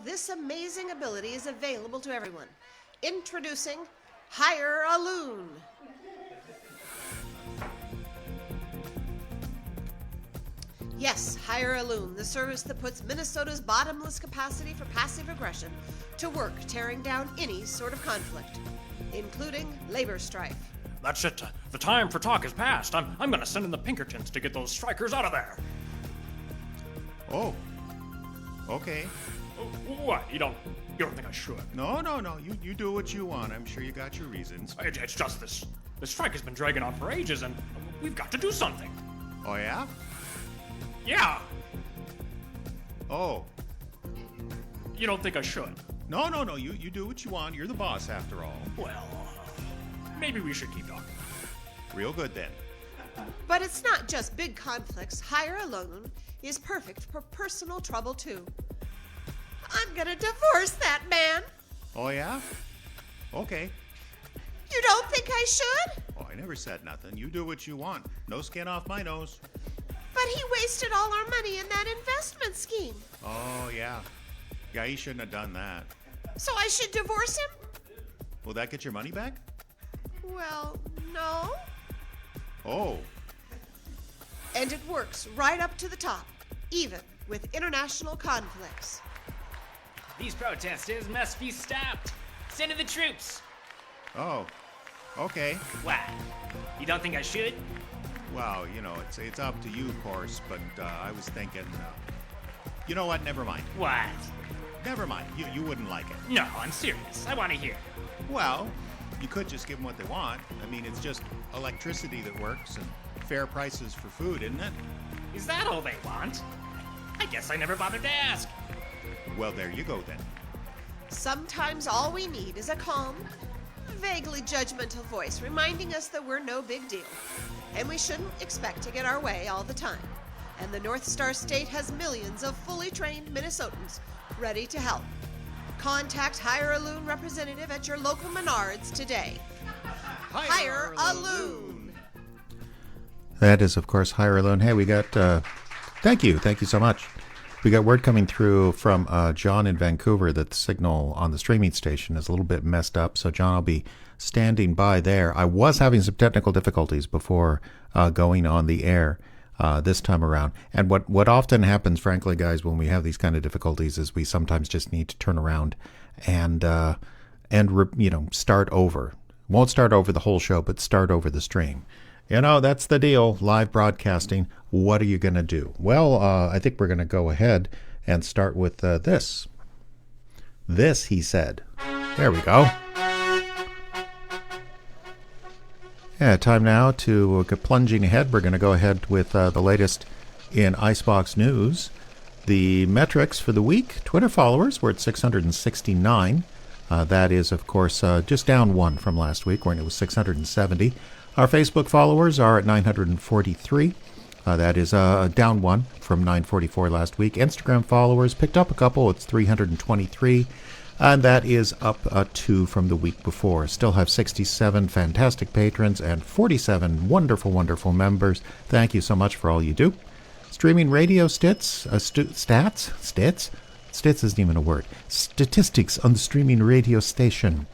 This amazing ability is available to everyone. Introducing Hire a Loon. Yes, Hire a Loon, the service that puts Minnesota's bottomless capacity for passive aggression to work tearing down any sort of conflict, including labor strife. That's it. The time for talk is past. I'm gonna send in the Pinkertons to get those strikers out of there. Oh. Okay. What? You don't think I should? No. You do what you want. I'm sure you got your reasons. It's just this strike has been dragging on for ages, and we've got to do something. Oh, yeah? Yeah. Oh. You don't think I should? No. You do what you want. You're the boss, after all. Well, maybe we should keep talking. Real good, then. But it's not just big conflicts. Hire a Loon is perfect for personal trouble, too. I'm gonna divorce that man. Oh, yeah? Okay. You don't think I should? Oh, I never said nothing. You do what you want. No skin off my nose. But he wasted all our money in that investment scheme. Oh, yeah. Yeah, he shouldn't have done that. So I should divorce him? Will that get your money back? Well, no. Oh. And it works right up to the top, even with international conflicts. These protesters must be stopped. Send in the troops. Oh. Okay. What? You don't think I should? Well, it's up to you, of course, but I was thinking, you know what? Never mind. What? Never mind. You wouldn't like it. No, I'm serious. I want to hear. Well, you could just give them what they want. I mean, it's just electricity that works and fair prices for food, isn't it? Is that all they want? I guess I never bothered to ask. Well, there you go then. Sometimes all we need is a calm, vaguely judgmental voice reminding us that we're no big deal. And we shouldn't expect to get our way all the time. And the North Star State has millions of fully trained Minnesotans ready to help. Contact Hire a Loon representative at your local Menards today. Hire a Loon. That is, of course, Hire a Loon. Hey, we got... Thank you so much. We got word coming through from John in Vancouver that the signal on the streaming station is a little bit messed up. So, John, I'll be standing by there. I was having some technical difficulties before going on the air this time around. And what often happens, frankly, guys, when we have these kind of difficulties is we sometimes just need to turn around and start over. Won't start over the whole show, but start over the stream. That's the deal. Live broadcasting. What are you going to do? Well, I think we're going to go ahead and start with this. This, he said. There we go. Yeah, time now to get plunging ahead. We're going to go ahead with the latest in Icebox news. The metrics for the week. Twitter followers were at 669. That is, of course, just down one from last week when it was 670. Our Facebook followers are at 943. That is down one from 944 last week. Instagram followers picked up a couple. It's 323. And that is up 2 from the week before. Still have 67 fantastic patrons and 47 wonderful, wonderful members. Thank you so much for all you do. Streaming radio stats? Stits isn't even a word. Statistics on the streaming radio station.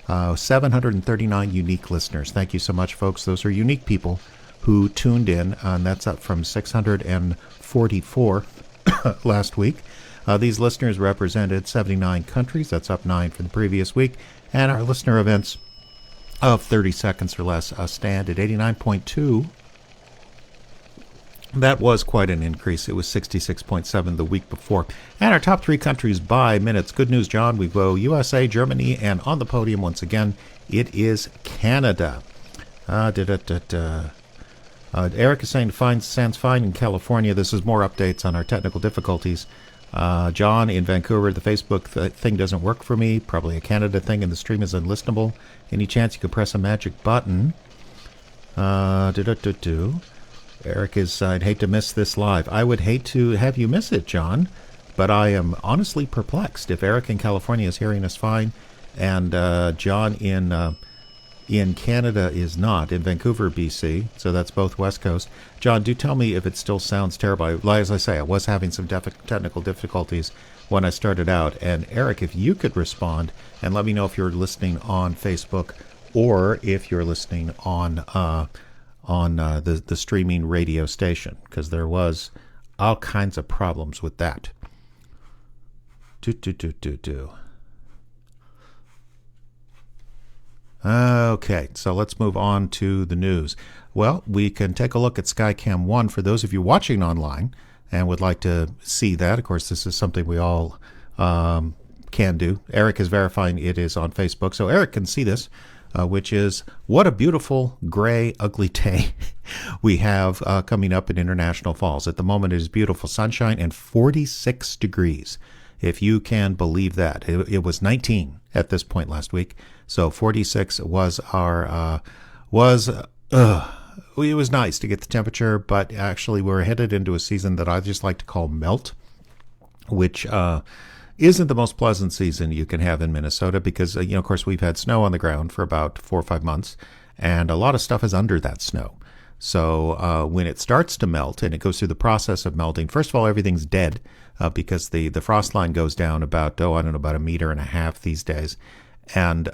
739 unique listeners. Thank you so much, folks. Those are unique people who tuned in, and that's up from 644 last week. These listeners represented 79 countries. That's up 9 from the previous week. And our listener events of 30 seconds or less stand at 89.2. That was quite an increase. It was 66.7 the week before. And our top 3 countries by minutes. Good news, John. We go USA, Germany, and on the podium once again, it is Canada. Eric is saying sounds fine in California. This is more updates on our technical difficulties. John in Vancouver, the Facebook thing doesn't work for me. Probably a Canada thing, and the stream is unlistenable. Any chance you could press a magic button? Eric is, I'd hate to miss this live. I would hate to have you miss it, John, but I am honestly perplexed. If Eric in California is hearing us fine, and John in in Canada is not, in Vancouver, BC, so that's both West Coast. John, do tell me if it still sounds terrible. As I say, I was having some technical difficulties when I started out. And Eric, if you could respond and let me know if you're listening on Facebook or if you're listening on the streaming radio station, because there was all kinds of problems with that. Okay, so let's move on to the news. Well, we can take a look at Skycam 1 for those of you watching online and would like to see that. Of course, this is something we all can do. Eric is verifying it is on Facebook, so Eric can see this, which is what a beautiful gray, ugly day we have coming up in International Falls. At the moment, it is beautiful sunshine and 46 degrees. If you can believe that. It was 19 at this point last week, so 46 was our it was nice to get the temperature, but actually we're headed into a season that I just like to call melt, which isn't the most pleasant season you can have in Minnesota because, of course, we've had snow on the ground for about 4 or 5 months, and a lot of stuff is under that snow. So when it starts to melt and it goes through the process of melting, first of all, everything's dead because the frost line goes down about, about 1.5 meters these days. And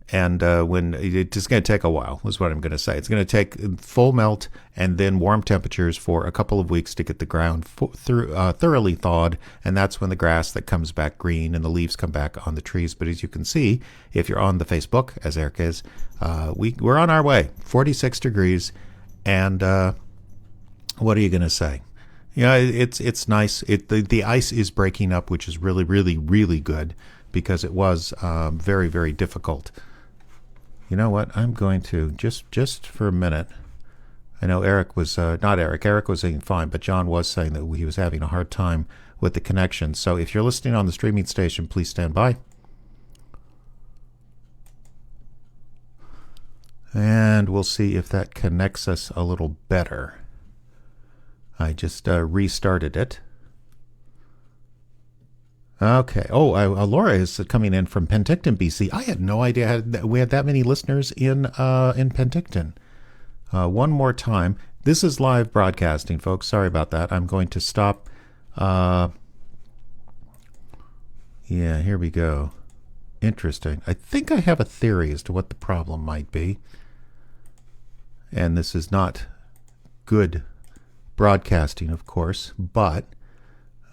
when it's going to take a while, is what I'm going to say. It's going to take full melt and then warm temperatures for a couple of weeks to get the ground thoroughly thawed, and that's when the grass that comes back green and the leaves come back on the trees. But as you can see, if you're on the Facebook, as Eric is, we're on our way. 46 degrees, and what are you going to say? It's nice. The ice is breaking up, which is really, really, really good because it was very, very difficult. You know what? I'm going to, just for a minute, I know Eric was, Eric was saying fine, but John was saying that he was having a hard time with the connection. So if you're listening on the streaming station, please stand by. And we'll see if that connects us a little better. I just restarted it. Okay. Oh, Laura is coming in from Penticton, BC. I had no idea we had that many listeners in Penticton. One more time. This is live broadcasting, folks. Sorry about that. I'm going to stop. Yeah, here we go. Interesting. I think I have a theory as to what the problem might be. And this is not good broadcasting, of course, but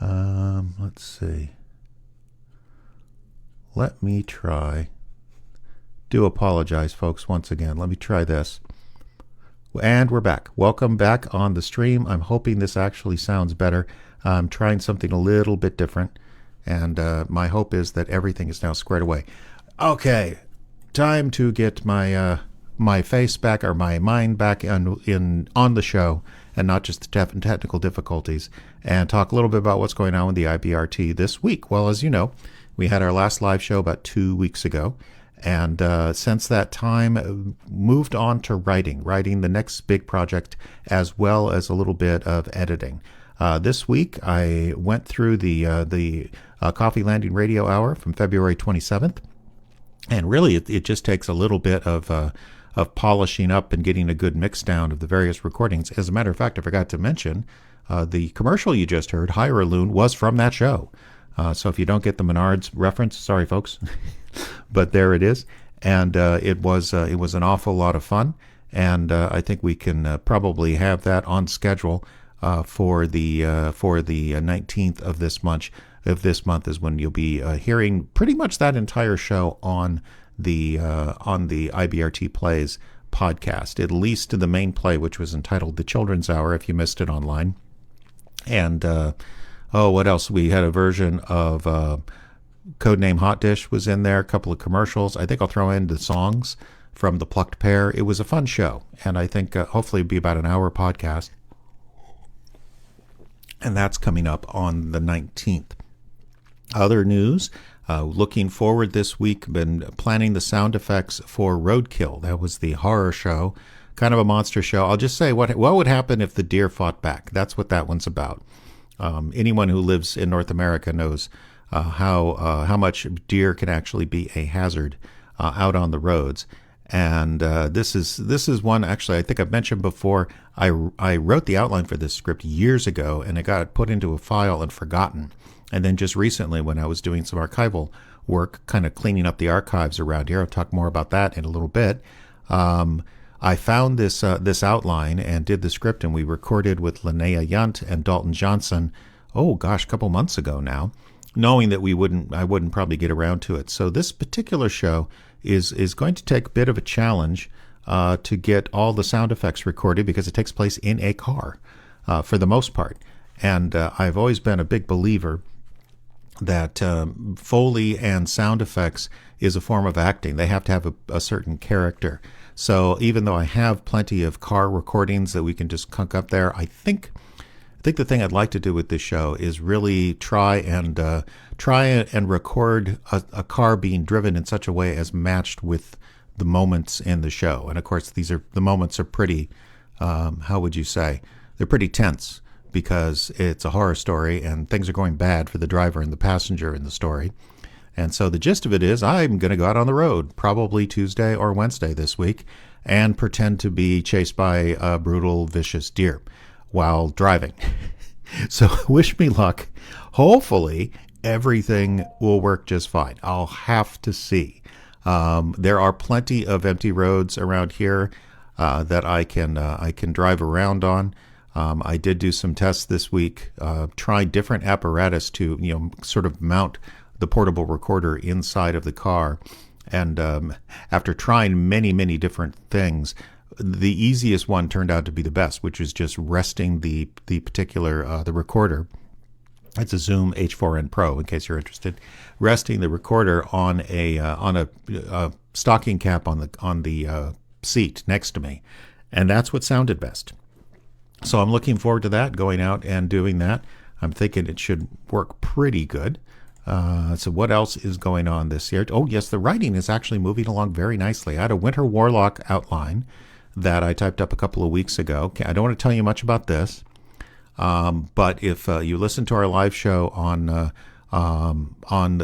let's see. Let me try. Do apologize, folks, once again. Let me try this. And we're back. Welcome back on the stream. I'm hoping this actually sounds better. I'm trying something a little bit different, and my hope is that everything is now squared away. Okay, time to get my my face back, or my mind back on the show, and not just the technical difficulties, and talk a little bit about what's going on with the IBRT this week. Well, as you know, we had our last live show about 2 weeks ago, and since that time, moved on to writing the next big project, as well as a little bit of editing. This week, I went through the Coffee Landing Radio Hour from February 27th, and really, it just takes a little bit of polishing up and getting a good mix down of the various recordings. As a matter of fact, I forgot to mention, the commercial you just heard, Hire a Loon, was from that show. So if you don't get the Menards reference, sorry, folks, but there it is. And it was an awful lot of fun, and I think we can probably have that on schedule for the 19th of this month. This month is when you'll be hearing pretty much that entire show on the IBRT Plays podcast, at least the main play, which was entitled The Children's Hour, if you missed it online. And what else? We had a version of Codename Hot Dish was in there, a couple of commercials. I think I'll throw in the songs from The Plucked Pear. It was a fun show, and I think hopefully it'll be about an hour podcast. And that's coming up on the 19th. Other news, looking forward this week, been planning the sound effects for Roadkill. That was the horror show, kind of a monster show. I'll just say what would happen if the deer fought back. That's what that one's about. Anyone who lives in North America knows how much deer can actually be a hazard out on the roads. And this is one, actually, I think I've mentioned before. I wrote the outline for this script years ago, and it got put into a file and forgotten. And then just recently, when I was doing some archival work, kind of cleaning up the archives around here, I'll talk more about that in a little bit. I found this outline and did the script, and we recorded with Linnea Yunt and Dalton Johnson, a couple months ago now, knowing that I wouldn't probably get around to it. So this particular show is going to take a bit of a challenge to get all the sound effects recorded, because it takes place in a car for the most part. And I've always been a big believer that Foley and sound effects is a form of acting. They have to have a certain character. So even though I have plenty of car recordings that we can just cunk up there, I think the thing I'd like to do with this show is really try and record a car being driven in such a way as matched with the moments in the show. And of course, the moments are pretty, how would you say? They're pretty tense, because it's a horror story and things are going bad for the driver and the passenger in the story. And so the gist of it is, I'm going to go out on the road, probably Tuesday or Wednesday this week, and pretend to be chased by a brutal, vicious deer while driving. So wish me luck. Hopefully everything will work just fine. I'll have to see. There are plenty of empty roads around here that I can drive around on. I did do some tests this week, try different apparatus to sort of mount the portable recorder inside of the car. And after trying many, many different things, the easiest one turned out to be the best, which is just resting the particular the recorder. It's a Zoom H4n Pro, in case you're interested. Resting the recorder on a stocking cap on the seat next to me, and that's what sounded best. So I'm looking forward to that, going out and doing that. I'm thinking it should work pretty good. So what else is going on this year? Oh, yes, the writing is actually moving along very nicely. I had a Winter Warlock outline that I typed up a couple of weeks ago. I don't want to tell you much about this, but if you listen to our live show on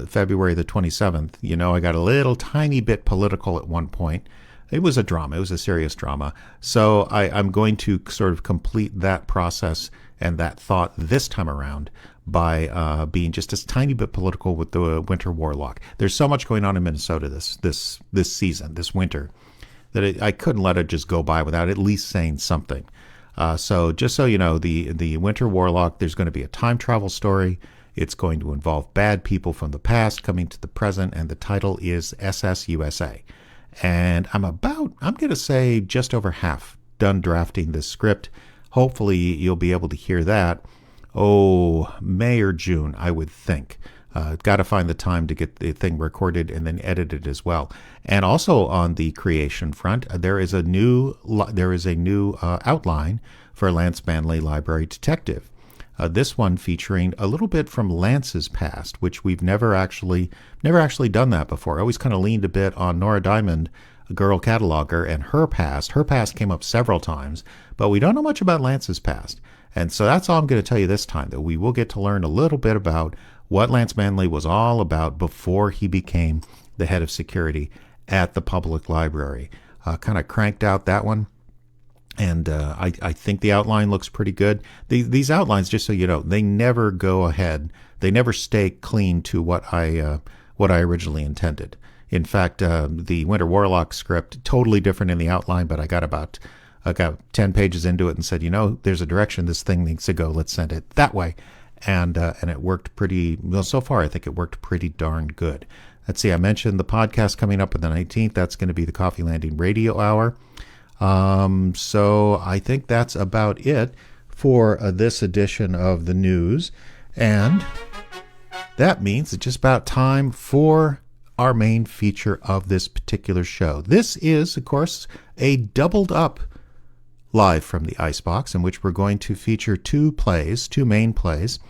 February the 27th, I got a little tiny bit political at one point. It was a drama. It was a serious drama. So I'm going to sort of complete that process and that thought this time around by being just a tiny bit political with the Winter Warlock. There's so much going on in Minnesota this season, this winter, that I couldn't let it just go by without at least saying something. So just so you know, the Winter Warlock, there's going to be a time travel story. It's going to involve bad people from the past coming to the present, and the title is SS USA. And I'm going to say just over half done drafting this script. Hopefully you'll be able to hear that, May or June, I would think. Got to find the time to get the thing recorded and then edited as well. And also on the creation front, there is a new outline for Lance Manley Library Detective. This one featuring a little bit from Lance's past, which we've never actually done that before. I always kind of leaned a bit on Nora Diamond, a girl cataloger, and her past. Her past came up several times, but we don't know much about Lance's past. And so that's all I'm going to tell you this time, that we will get to learn a little bit about what Lance Manley was all about before he became the head of security at the public library. Kind of cranked out that one. And I think the outline looks pretty good. These outlines, just so you know, they never go ahead. They never stay clean to what I originally intended. In fact, the Winter Warlock script, totally different in the outline, but I got 10 pages into it and said, there's a direction this thing needs to go. Let's send it that way. And it worked pretty well so far. I think it worked pretty darn good. Let's see. I mentioned the podcast coming up on the 19th. That's going to be the Coffee Landing Radio Hour. So I think that's about it for this edition of the news. And that means it's just about time for our main feature of this particular show. This is, of course, a doubled up live from the Icebox, in which we're going to feature two main plays,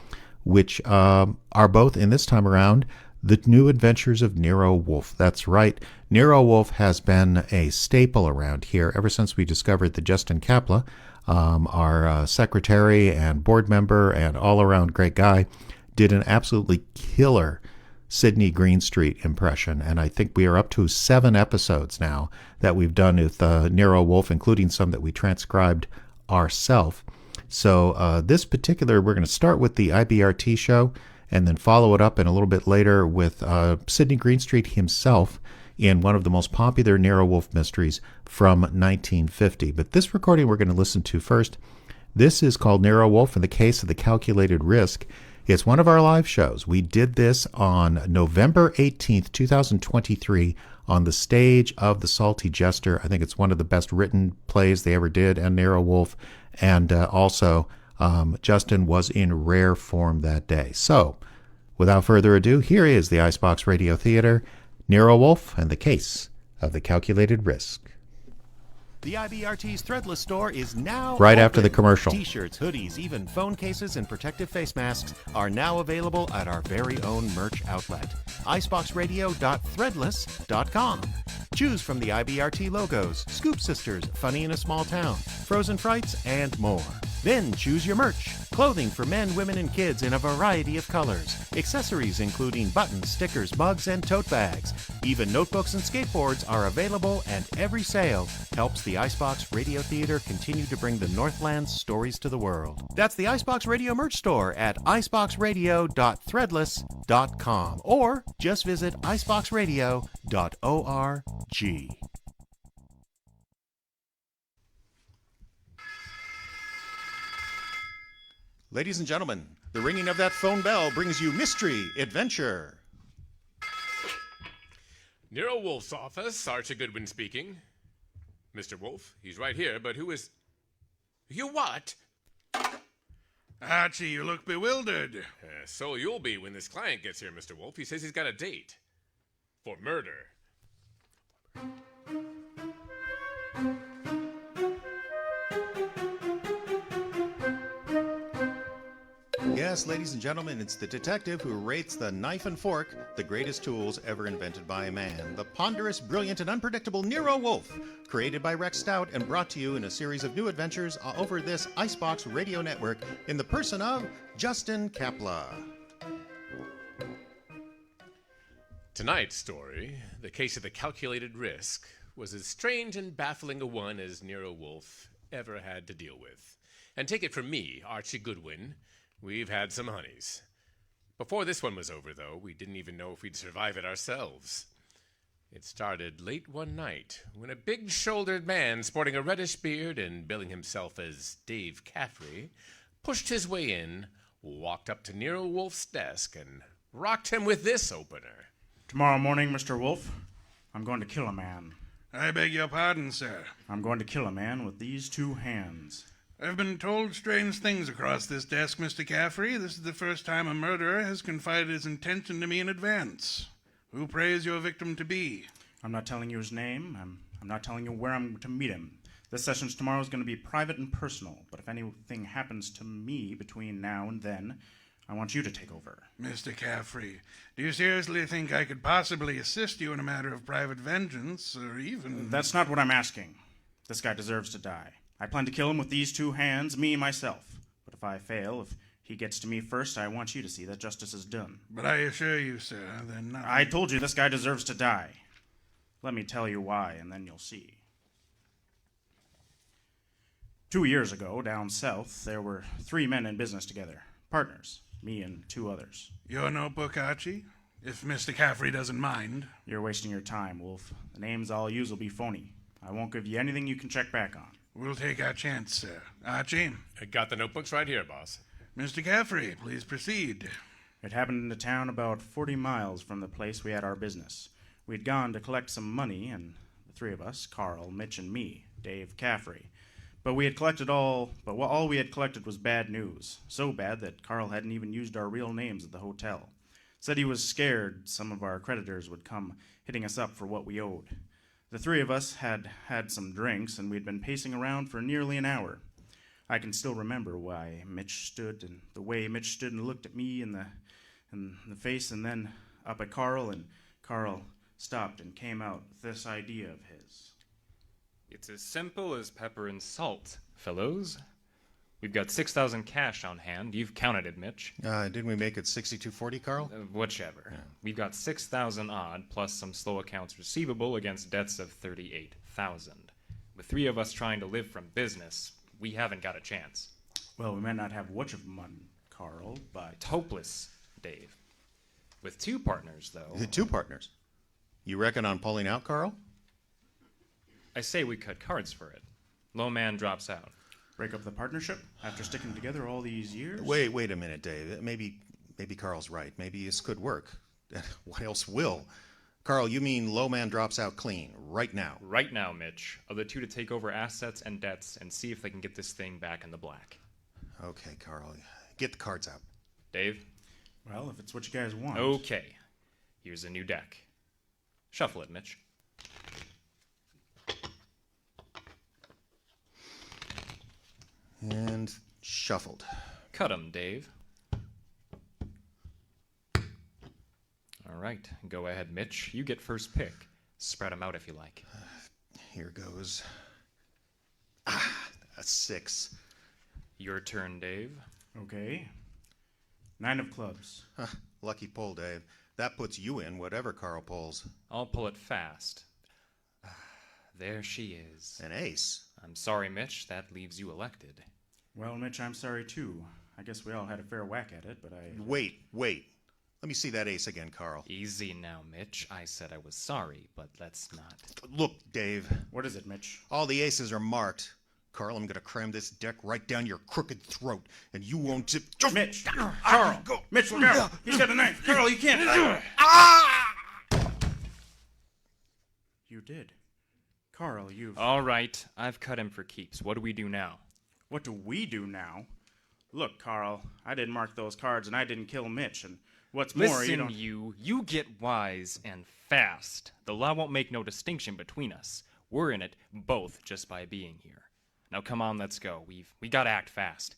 which are both, in this time around, The New Adventures of Nero Wolfe. That's right. Nero Wolfe has been a staple around here ever since we discovered that Justin Kapla, our secretary and board member and all-around great guy, did an absolutely killer Sidney Greenstreet impression, and I think we are up to 7 episodes now that we've done with Nero Wolfe, including some that we transcribed ourselves. So this particular, we're going to start with the IBRT show and then follow it up in a little bit later with Sidney Greenstreet himself in one of the most popular Nero Wolfe mysteries from 1950. But this recording we're going to listen to first. This is called Nero Wolfe and the Case of the Calculated Risk. It's one of our live shows. We did this on November 18th, 2023, on the stage of The Salty Jester. I think it's one of the best written plays they ever did, and Nero Wolfe. And also, Justin was in rare form that day. So, without further ado, here is the Icebox Radio Theater, Nero Wolfe and the Case of the Calculated Risk. The IBRT's Threadless store is now right open. after the commercial. T-shirts, hoodies, even phone cases and protective face masks are now available at our very own merch outlet, iceboxradio.threadless.com. Choose from the IBRT logos, Scoop Sisters, Funny in a Small Town, Frozen Frights, and more. Then choose your merch. Clothing for men, women, and kids in a variety of colors. Accessories including buttons, stickers, mugs, and tote bags. Even notebooks and skateboards are available, and every sale helps the Icebox Radio Theater continue to bring the Northland's stories to the world. That's the Icebox Radio merch store at iceboxradio.threadless.com or just visit iceboxradio.org. Ladies and gentlemen, the ringing of that phone bell brings you mystery, adventure. Nero Wolfe's office, Archie Goodwin speaking. Mr. Wolfe, he's right here, but who is... You what? Archie, you look bewildered. So you'll be when this client gets here, Mr. Wolfe. He says he's got a date. For murder. Yes, ladies and gentlemen, it's the detective who rates the knife and fork, the greatest tools ever invented by a man. The ponderous, brilliant, and unpredictable Nero Wolfe, created by Rex Stout and brought to you in a series of new adventures over this Icebox Radio Network in the person of Justin Kapla. Tonight's story, the case of the calculated risk, was as strange and baffling a one as Nero Wolfe ever had to deal with. And take it from me, Archie Goodwin, we've had some honeys. Before this one was over, though, we didn't even know if we'd survive it ourselves. It started late one night when a big-shouldered man sporting a reddish beard and billing himself as Dave Caffrey pushed his way in, walked up to Nero Wolfe's desk, and rocked him with this opener. Tomorrow morning, Mr. Wolfe, I'm going to kill a man. I beg your pardon, sir. I'm going to kill a man with these 2 hands. I've been told strange things across this desk, Mr. Caffrey. This is the first time a murderer has confided his intention to me in advance. Who prays your victim to be? I'm not telling you his name. I'm not telling you where I'm to meet him. This session tomorrow is going to be private and personal, but if anything happens to me between now and then, I want you to take over. Mr. Caffrey, do you seriously think I could possibly assist you in a matter of private vengeance, or even... That's not what I'm asking. This guy deserves to die. I plan to kill him with these 2 hands, me, myself. But if I fail, if he gets to me first, I want you to see that justice is done. But I assure you, sir, that nothing... I told you this guy deserves to die. Let me tell you why, and then you'll see. 2 years ago, down south, there were 3 men in business together. Partners. Me and 2 others. Your notebook, Archie? If Mr. Caffrey doesn't mind. You're wasting your time, Wolfe. The names I'll use will be phony. I won't give you anything you can check back on. We'll take our chance, sir. Archie? I got the notebooks right here, boss. Mr. Caffrey, please proceed. It happened in a town about 40 miles from the place we had our business. We'd gone to collect some money, and the 3 of us, Carl, Mitch, and me, Dave Caffrey. But all we had collected was bad news. So bad that Carl hadn't even used our real names at the hotel. Said he was scared some of our creditors would come hitting us up for what we owed. The 3 of us had had some drinks, and we'd been pacing around for nearly an hour. I can still remember the way Mitch stood and looked at me in the face, and then up at Carl, and Carl stopped and came out with this idea of his. It's as simple as pepper and salt, fellows. We've got 6,000 cash on hand. You've counted it, Mitch. Didn't we make it 6240, Carl? Whichever. Yeah. We've got 6,000 odd, plus some slow accounts receivable against debts of 38,000. With 3 of us trying to live from business, we haven't got a chance. Well, we might not have much of money, Carl, but... It's hopeless, Dave. With 2 partners, though... 2 partners? You reckon on pulling out, Carl? I say we cut cards for it. Low man drops out. Break up the partnership after sticking together all these years? Wait a minute, Dave. Maybe Carl's right. Maybe this could work. What else will? Carl, you mean low man drops out clean, right now? Right now, Mitch. Of the 2 to take over assets and debts and see if they can get this thing back in the black. Okay, Carl. Get the cards out. Dave? Well, if it's what you guys want. Okay. Here's a new deck. Shuffle it, Mitch. And shuffled. Cut 'em, Dave. All right. Go ahead, Mitch. You get first pick. Spread 'em out if you like. Here goes. A 6. Your turn, Dave. Okay. 9 of clubs. Lucky pull, Dave. That puts you in whatever Carl pulls. I'll pull it fast. There she is. An ace. I'm sorry, Mitch. That leaves you elected. Well, Mitch, I'm sorry, too. I guess we all had a fair whack at it, but I... Wait. Let me see that ace again, Carl. Easy now, Mitch. I said I was sorry, but let's not. Look, Dave. What is it, Mitch? All the aces are marked. Carl, I'm going to cram this deck right down your crooked throat, and you won't zip... Mitch! Carl! Go. Mitch, look out! He's got a knife! Carl, you can't... You did. Carl, you've... All right. I've cut him for keeps. What do we do now? What do we do now? Look, Carl, I didn't mark those cards, and I didn't kill Mitch, and what's more, Listen, you don't... you get wise and fast. The law won't make no distinction between us. We're in it both just by being here. Now come on, let's go. We gotta act fast.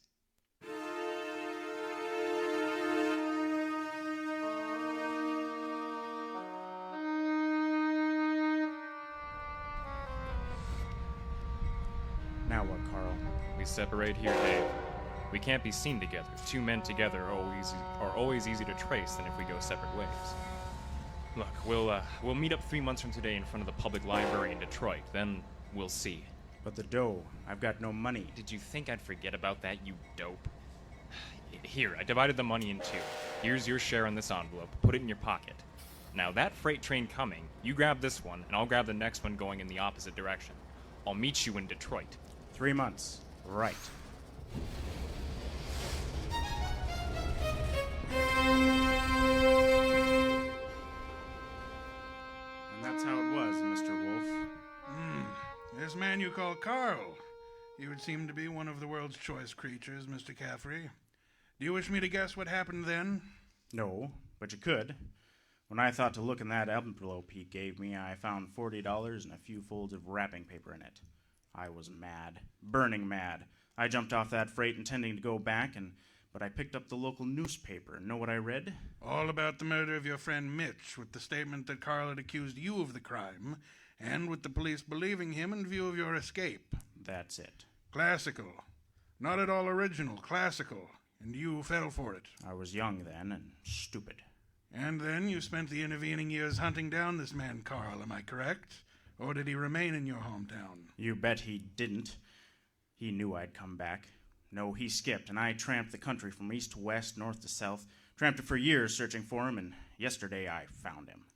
Now what, Carl? We separate here, Dave. We can't be seen together. 2 men together are always easy to trace than if we go separate ways. Look, we'll meet up 3 months from today in front of the public library in Detroit. Then we'll see. But the dough. I've got no money. Did you think I'd forget about that, you dope? Here, I divided the money in 2. Here's your share in this envelope. Put it in your pocket. Now, that freight train coming, you grab this one, and I'll grab the next one going in the opposite direction. I'll meet you in Detroit. 3 months. Right. And that's how it was, Mr. Wolfe. This man you call Carl. He would seem to be one of the world's choice creatures, Mr. Caffrey. Do you wish me to guess what happened then? No, but you could. When I thought to look in that envelope he gave me, I found $40 and a few folds of wrapping paper in it. I was mad. Burning mad. I jumped off that freight intending to go back, but I picked up the local newspaper. And know what I read? All about the murder of your friend Mitch, with the statement that Carl had accused you of the crime, and with the police believing him in view of your escape. That's it. Classical. Not at all original. Classical. And you fell for it. I was young then and stupid. And then you spent the intervening years hunting down this man Carl, am I correct? Or did he remain in your hometown? You bet he didn't. He knew I'd come back. No, he skipped, and I tramped the country from east to west, north to south. Tramped it for years searching for him, and yesterday I found him.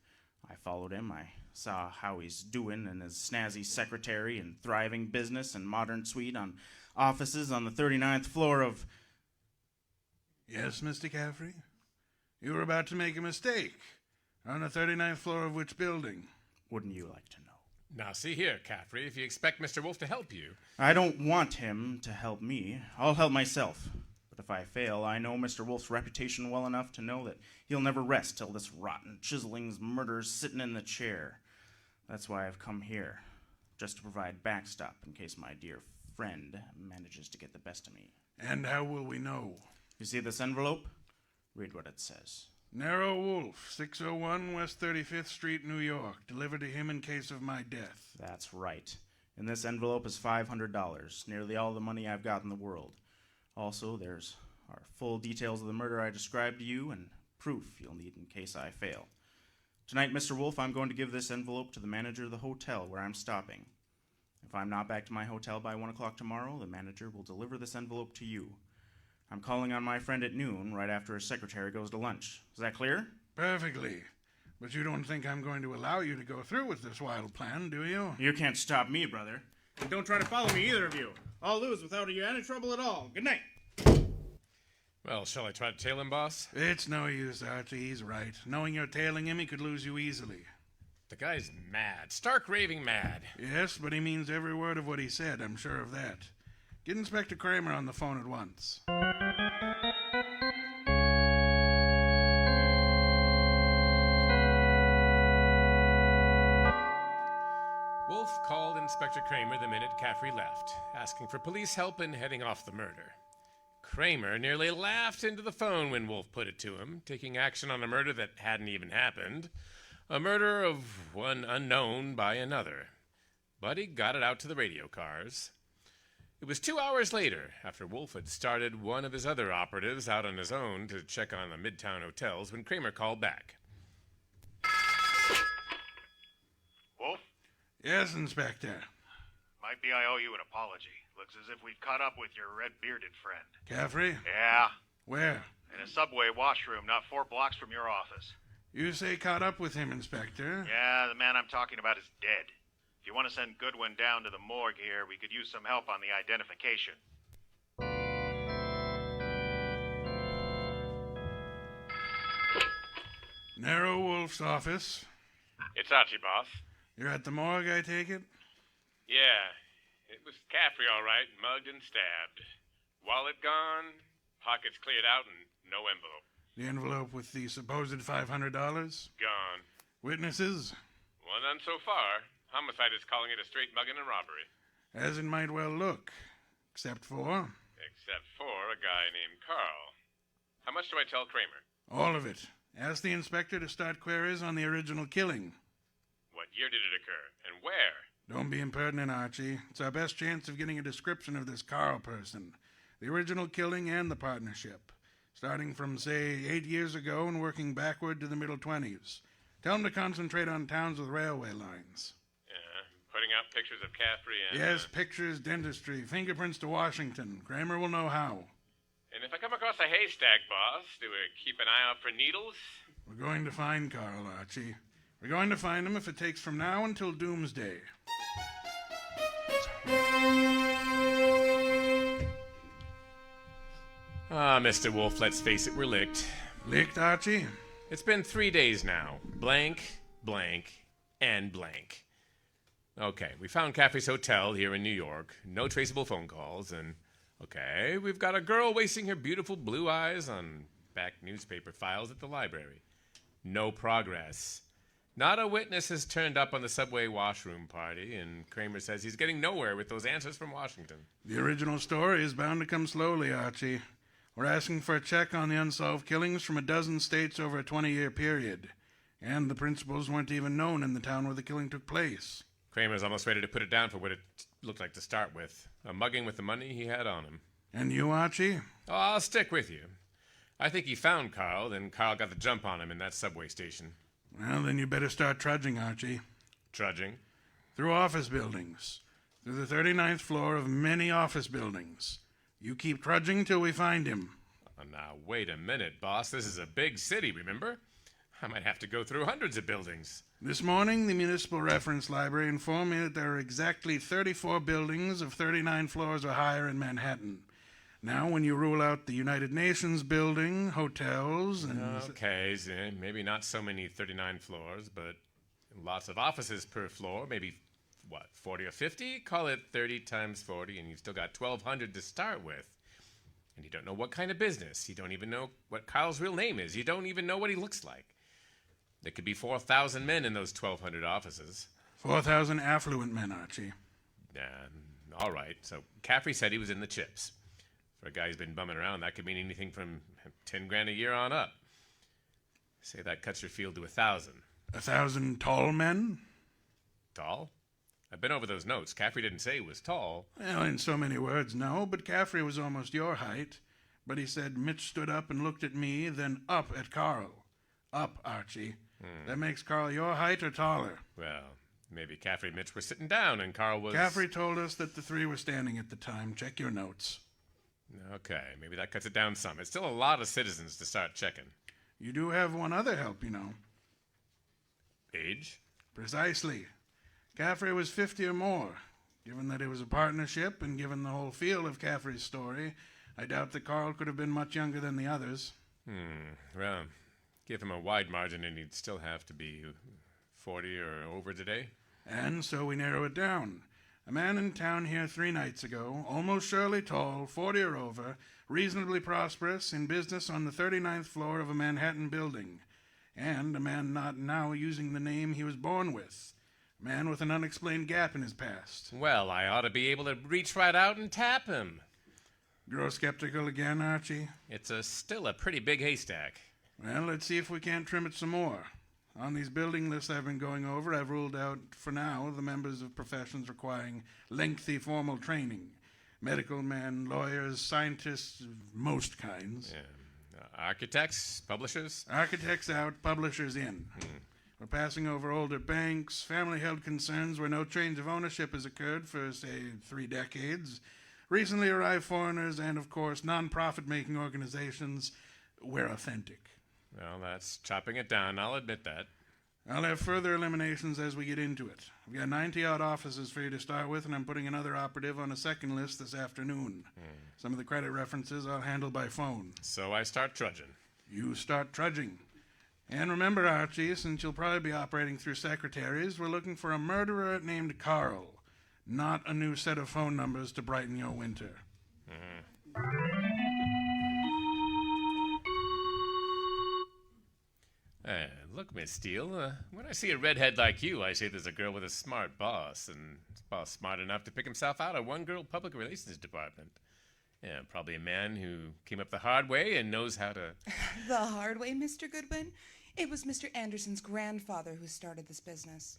I followed him. I saw how he's doing in his snazzy secretary and thriving business and modern suite on offices on the 39th floor of... Yes, Mr. Caffrey? You were about to make a mistake. On the 39th floor of which building? Wouldn't you like to know? Now, see here, Caffrey, if you expect Mr. Wolfe to help you... I don't want him to help me. I'll help myself. But if I fail, I know Mr. Wolfe's reputation well enough to know that he'll never rest till this rotten chiseling's murderer's sitting in the chair. That's why I've come here, just to provide backstop in case my dear friend manages to get the best of me. And how will we know? You see this envelope? Read what it says. Nero Wolfe, 601 West 35th Street, New York. Delivered to him in case of my death. That's right. In this envelope is $500, nearly all the money I've got in the world. Also, there's our full details of the murder I described to you and proof you'll need in case I fail. Tonight, Mr. Wolfe, I'm going to give this envelope to the manager of the hotel where I'm stopping. If I'm not back to my hotel by 1 o'clock tomorrow, the manager will deliver this envelope to you. I'm calling on my friend at noon, right after his secretary goes to lunch. Is that clear? Perfectly. But you don't think I'm going to allow you to go through with this wild plan, do you? You can't stop me, brother. And don't try to follow me, either of you. I'll lose without you any trouble at all. Good night. Well, shall I try to tail him, boss? It's no use, Archie. He's right. Knowing you're tailing him, he could lose you easily. The guy's mad. Stark raving mad. Yes, but he means every word of what he said, I'm sure of that. Get Inspector Kramer on the phone at once. Wolfe called Inspector Kramer the minute Caffrey left, asking for police help in heading off the murder. Kramer nearly laughed into the phone when Wolfe put it to him, taking action on a murder that hadn't even happened. A murder of one unknown by another. But he got it out to the radio cars. It was 2 hours later, after Wolfe had started one of his other operatives out on his own to check on the Midtown hotels, when Kramer called back. Wolfe? Yes, Inspector. Might be I owe you an apology. Looks as if we've caught up with your red-bearded friend. Caffrey? Yeah, Where? in a subway washroom not 4 blocks from your office. You say caught up with him, Inspector. Yeah, the man I'm talking about is dead. If you want to send Goodwin down to the morgue here, we could use some help on the identification. Nero Wolfe's office. It's Archie, boss. You're at the morgue, I take it? Yeah, it was Caffrey all right, mugged and stabbed. Wallet gone, pockets cleared out, and no envelope. The envelope with the supposed $500? Gone. Witnesses? Well, none so far. Homicide is calling it a straight mugging and robbery. As it might well look. Except for? Except for a guy named Carl. How much do I tell Kramer? All of it. Ask the inspector to start queries on the original killing. What year did it occur, and where? Don't be impertinent, Archie. It's our best chance of getting a description of this Carl person. The original killing and the partnership. Starting from, say, 8 years ago and working backward to the middle 20s. Tell him to concentrate on towns with railway lines. Putting out pictures of Caffrey and... Yes, pictures, dentistry, fingerprints to Washington. Kramer will know how. And if I come across a haystack, boss, do we keep an eye out for needles? We're going to find Carl, Archie. We're going to find him if it takes from now until doomsday. Ah, Mr. Wolfe, let's face it, we're licked. Licked, Archie? It's been 3 days now. Blank, blank, and blank. Okay, we found Caffrey's hotel here in New York. No traceable phone calls, and... Okay, we've got a girl wasting her beautiful blue eyes on back newspaper files at the library. No progress. Not a witness has turned up on the subway washroom party, and Kramer says he's getting nowhere with those answers from Washington. The original story is bound to come slowly, Archie. We're asking for a check on the unsolved killings from a dozen states over a 20-year period. And the principals weren't even known in the town where the killing took place. Kramer's almost ready to put it down for what it looked like to start with. A mugging with the money he had on him. And you, Archie? Oh, I'll stick with you. I think he found Carl, then Carl got the jump on him in that subway station. Well, then you better start trudging, Archie. Trudging? Through office buildings. Through the 39th floor of many office buildings. You keep trudging till we find him. Now, wait a minute, boss. This is a big city, remember? I might have to go through hundreds of buildings. This morning, the Municipal Reference Library informed me that there are exactly 34 buildings of 39 floors or higher in Manhattan. Now, when you rule out the United Nations building, hotels, and... Okay, maybe not so many 39 floors, but lots of offices per floor. Maybe, 40 or 50? Call it 30 times 40, and you've still got 1,200 to start with. And you don't know what kind of business. You don't even know what Kyle's real name is. You don't even know what he looks like. There could be 4,000 men in those 1,200 offices. 4,000 affluent men, Archie. All right, so Caffrey said he was in the chips. For a guy who's been bumming around, that could mean anything from 10 grand a year on up. Say that cuts your field to 1,000. 1,000 tall men? Tall? I've been over those notes. Caffrey didn't say he was tall. Well, in so many words, no, but Caffrey was almost your height. But he said Mitch stood up and looked at me, then up at Carl. Up, Archie. That makes Carl your height or taller. Well, maybe Caffrey and Mitch were sitting down and Carl was... Caffrey told us that the three were standing at the time. Check your notes. Okay, maybe that cuts it down some. It's still a lot of citizens to start checking. You do have one other help, you know. Age? Precisely. Caffrey was 50 or more. Given that it was a partnership and given the whole feel of Caffrey's story, I doubt that Carl could have been much younger than the others. Well, give him a wide margin and he'd still have to be 40 or over today. And so we narrow it down. A man in town here 3 nights ago, almost surely tall, 40 or over, reasonably prosperous, in business on the 39th floor of a Manhattan building. And a man not now using the name he was born with. A man with an unexplained gap in his past. Well, I ought to be able to reach right out and tap him. Grow skeptical again, Archie? It's still a pretty big haystack. Well, let's see if we can't trim it some more. On these building lists I've been going over, I've ruled out, for now, the members of professions requiring lengthy formal training. Medical men, lawyers, scientists of most kinds. Yeah. Architects, publishers? Architects out, publishers in. We're passing over older banks, family-held concerns where no change of ownership has occurred for, say, 3 decades, recently arrived foreigners, and, of course, non-profit-making organizations where authentic. Well, that's chopping it down, I'll admit that. I'll have further eliminations as we get into it. I've got 90-odd offices for you to start with, and I'm putting another operative on a second list this afternoon. Some of the credit references I'll handle by phone. So I start trudging. You start trudging. And remember, Archie, since you'll probably be operating through secretaries, we're looking for a murderer named Carl, not a new set of phone numbers to brighten your winter. Look, Miss Steele, when I see a redhead like you, I say there's a girl with a smart boss, and boss smart enough to pick himself out of one-girl public relations department. Yeah, probably a man who came up the hard way and knows how to... The hard way, Mr. Goodwin? It was Mr. Anderson's grandfather who started this business.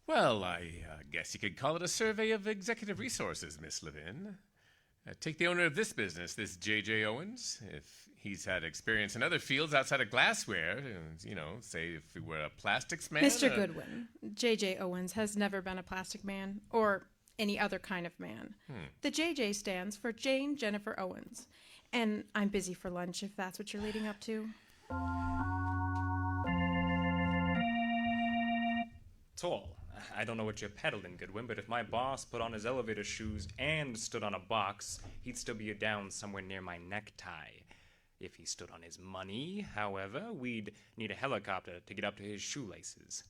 Well, I guess you could call it a survey of executive resources, Miss Levin. Take the owner of this business, this J.J. Owens. If he's had experience in other fields outside of glassware, say if he were a plastics man. Mr. Goodwin, J.J. Owens has never been a plastic man or any other kind of man. The J.J. stands for Jane Jennifer Owens. And I'm busy for lunch, if that's what you're leading up to. Tall. I don't know what you're peddling, Goodwin, but if my boss put on his elevator shoes and stood on a box, he'd still be down somewhere near my necktie. If he stood on his money, however, we'd need a helicopter to get up to his shoelaces.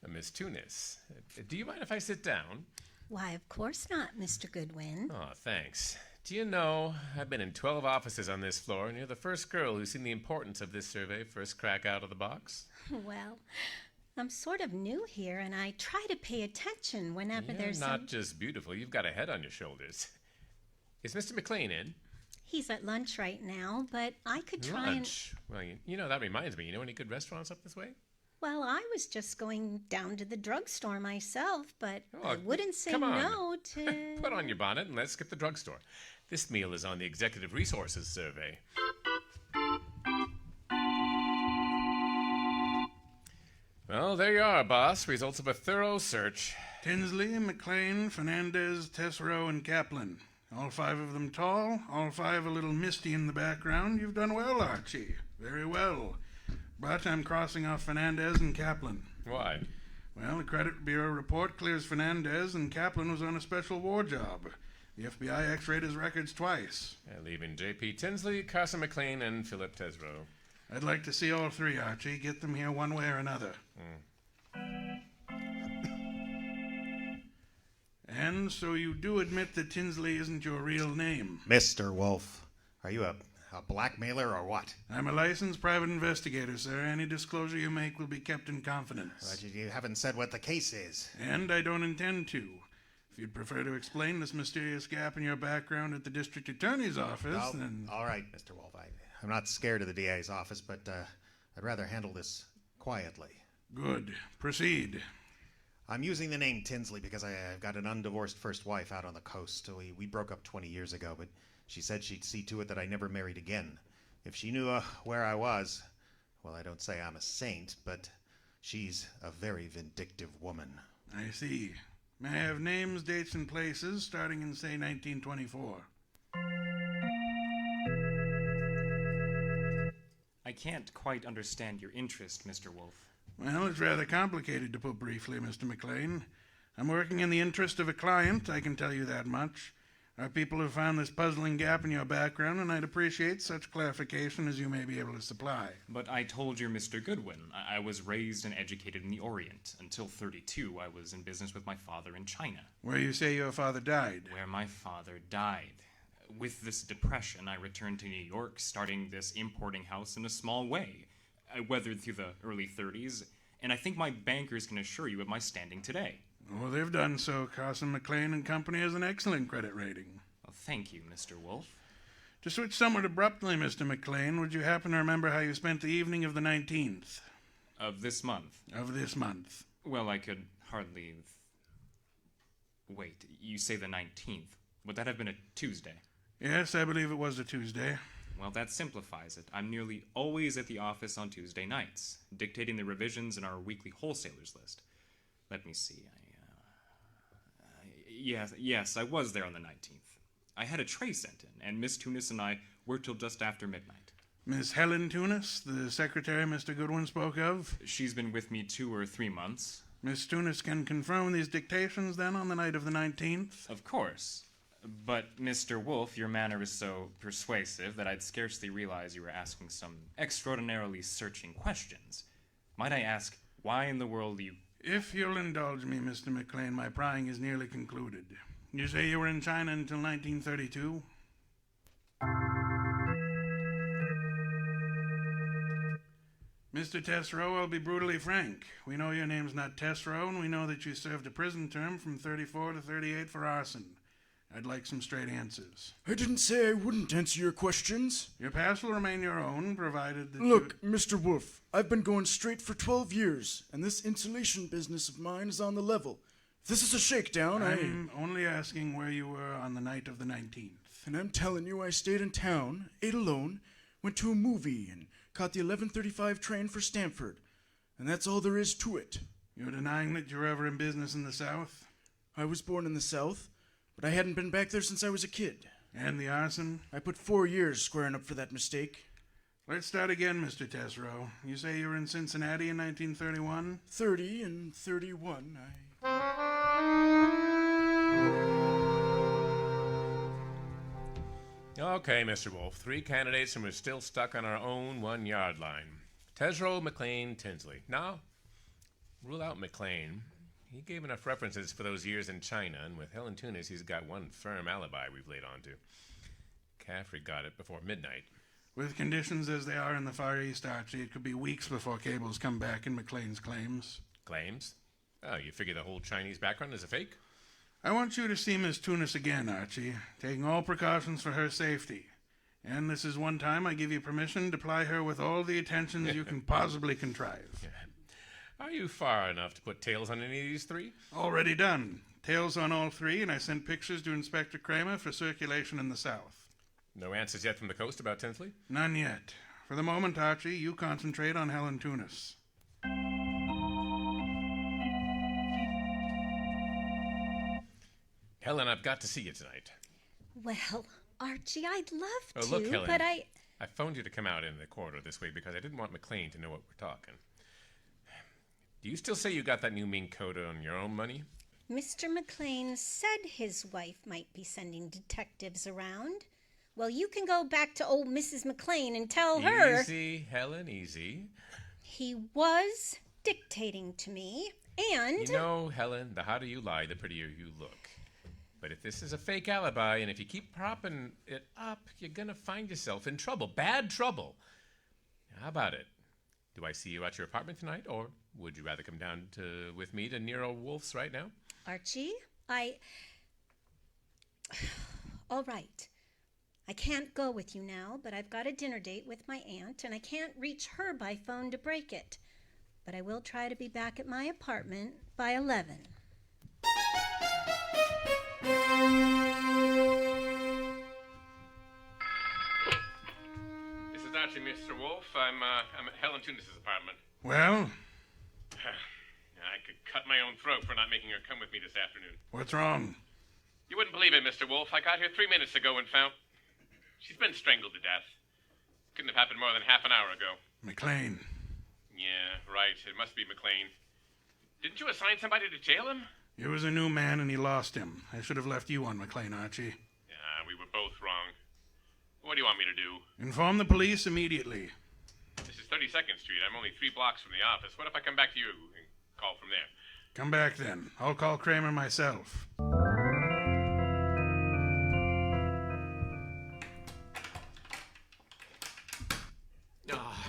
Miss Tunis, do you mind if I sit down? Why, of course not, Mr. Goodwin. Oh, thanks. Do you know, I've been in 12 offices on this floor, and you're the first girl who's seen the importance of this survey first crack out of the box. Well, I'm sort of new here, and I try to pay attention whenever there's You're not just beautiful, you've got a head on your shoulders. Is Mr. McLean in? He's at lunch right now, but I could try Lunch? Well, that reminds me. You know any good restaurants up this way? Well, I was just going down to the drugstore myself, but I wouldn't say come on. no to... Put on your bonnet and let's skip the drugstore. This meal is on the Executive Resources Survey. Well, there you are, boss. Results of a thorough search. Tinsley, McLean, Fernandez, Tesreau, and Kaplan. All 5 of them tall, all 5 a little misty in the background. You've done well, Archie. Very well. But I'm crossing off Fernandez and Kaplan. Why? Well, the Credit Bureau report clears Fernandez, and Kaplan was on a special war job. The FBI x-rayed his records twice. Leaving J.P. Tinsley, Carson McLean, and Philip Tesreau. I'd like to see all 3, Archie. Get them here one way or another. And so you do admit that Tinsley isn't your real name? Mr. Wolfe, are you a blackmailer or what? I'm a licensed private investigator, sir. Any disclosure you make will be kept in confidence. But you haven't said what the case is. And I don't intend to. If you'd prefer to explain this mysterious gap in your background at the district attorney's office, then... All right, Mr. Wolfe. I'm not scared of the DA's office, but I'd rather handle this quietly. Good. Proceed. I'm using the name Tinsley because I've got an undivorced first wife out on the coast. We broke up 20 years ago, but she said she'd see to it that I never married again. If she knew where I was, well, I don't say I'm a saint, but she's a very vindictive woman. I see. May I have names, dates, and places starting in, say, 1924? I can't quite understand your interest, Mr. Wolfe. Well, it's rather complicated, to put briefly, Mr. McLean. I'm working in the interest of a client, I can tell you that much. Our people have found this puzzling gap in your background, and I'd appreciate such clarification as you may be able to supply. But I told you, Mr. Goodwin, I was raised and educated in the Orient. Until 32, I was in business with my father in China. Where you say your father died? Where my father died. With this depression, I returned to New York, starting this importing house in a small way. I weathered through the early 30s, and I think my bankers can assure you of my standing today. Oh, they've done so. Carson McLean and Company has an excellent credit rating. Well, thank you, Mr. Wolfe. To switch somewhat abruptly, Mr. McLean, would you happen to remember how you spent the evening of the 19th? Of this month? Of this month. Well, I could hardly... Wait, you say the 19th. Would that have been a Tuesday? Yes, I believe it was a Tuesday. Well, that simplifies it. I'm nearly always at the office on Tuesday nights, dictating the revisions in our weekly wholesalers list. Let me see. Yes, I was there on the 19th. I had a tray sent in, and Miss Tunis and I worked till just after midnight. Miss Helen Tunis, the secretary Mr. Goodwin spoke of? She's been with me 2 or 3 months. Miss Tunis can confirm these dictations, then, on the night of the 19th? Of course. But, Mr. Wolfe, your manner is so persuasive that I'd scarcely realize you were asking some extraordinarily searching questions. Might I ask, why in the world you... If you'll indulge me, Mr. McLean, my prying is nearly concluded. You say you were in China until 1932? Mr. Tesreau, I'll be brutally frank. We know your name's not Tesreau, and we know that you served a prison term from 34 to 38 for arson. I'd like some straight answers. I didn't say I wouldn't answer your questions. Your past will remain your own, provided that Look, Mr. Wolfe, I've been going straight for 12 years, and this insulation business of mine is on the level. If this is a shakedown, I'm only asking where you were on the night of the 19th. And I'm telling you, I stayed in town, ate alone, went to a movie, and caught the 11:35 train for Stamford. And that's all there is to it. You're denying that you were ever in business in the South? I was born in the South, but I hadn't been back there since I was a kid. And the arson? I put 4 years squaring up for that mistake. Let's start again, Mr. Tesreau. You say you were in Cincinnati in 1931? 30 and 31, Okay, Mr. Wolfe. 3 candidates and we're still stuck on our own 1-yard line. Tesreau, McLean, Tinsley. Now, rule out McLean. He gave enough references for those years in China, and with Helen Tunis, he's got one firm alibi we've laid on to. Caffrey got it before midnight. With conditions as they are in the Far East, Archie, it could be weeks before cables come back in McLean's claims. Claims? Oh, you figure the whole Chinese background is a fake? I want you to see Miss Tunis again, Archie, taking all precautions for her safety. And this is one time I give you permission to ply her with all the attentions you can possibly contrive. Are you far enough to put tails on any of these 3? Already done. Tails on all 3, and I sent pictures to Inspector Kramer for circulation in the South. No answers yet from the coast about Tinsley? None yet. For the moment, Archie, you concentrate on Helen Tunis. Helen, I've got to see you tonight. Well, Archie, I'd love to, Oh, look, Helen, but I phoned you to come out in the corridor this way because I didn't want McLean to know what we're talking. Do you still say you got that new mink coat on your own money? Mr. McLean said his wife might be sending detectives around. Well, you can go back to old Mrs. McLean and tell her... Easy, Helen, easy. He was dictating to me, and... You know, Helen, the hotter you lie, the prettier you look. But if this is a fake alibi, and if you keep propping it up, you're gonna find yourself in trouble. Bad trouble. How about it? Do I see you at your apartment tonight, or would you rather come down with me to Nero Wolfe's right now? Archie, All right. I can't go with you now, but I've got a dinner date with my aunt, and I can't reach her by phone to break it. But I will try to be back at my apartment by 11. This is Archie, Mr. Wolfe. I'm at Helen Tunis's apartment. Well? I could cut my own throat for not making her come with me this afternoon. What's wrong? You wouldn't believe it, Mr. Wolfe. I got here 3 minutes ago and found... She's been strangled to death. Couldn't have happened more than half an hour ago. McLean. Yeah, right. It must be McLean. Didn't you assign somebody to jail him? He was a new man and he lost him. I should have left you on McLean, Archie. Yeah, we were both wrong. What do you want me to do? Inform the police immediately. This is 32nd Street. I'm only 3 blocks from the office. What if I come back to you and call from there? Come back then. I'll call Kramer myself.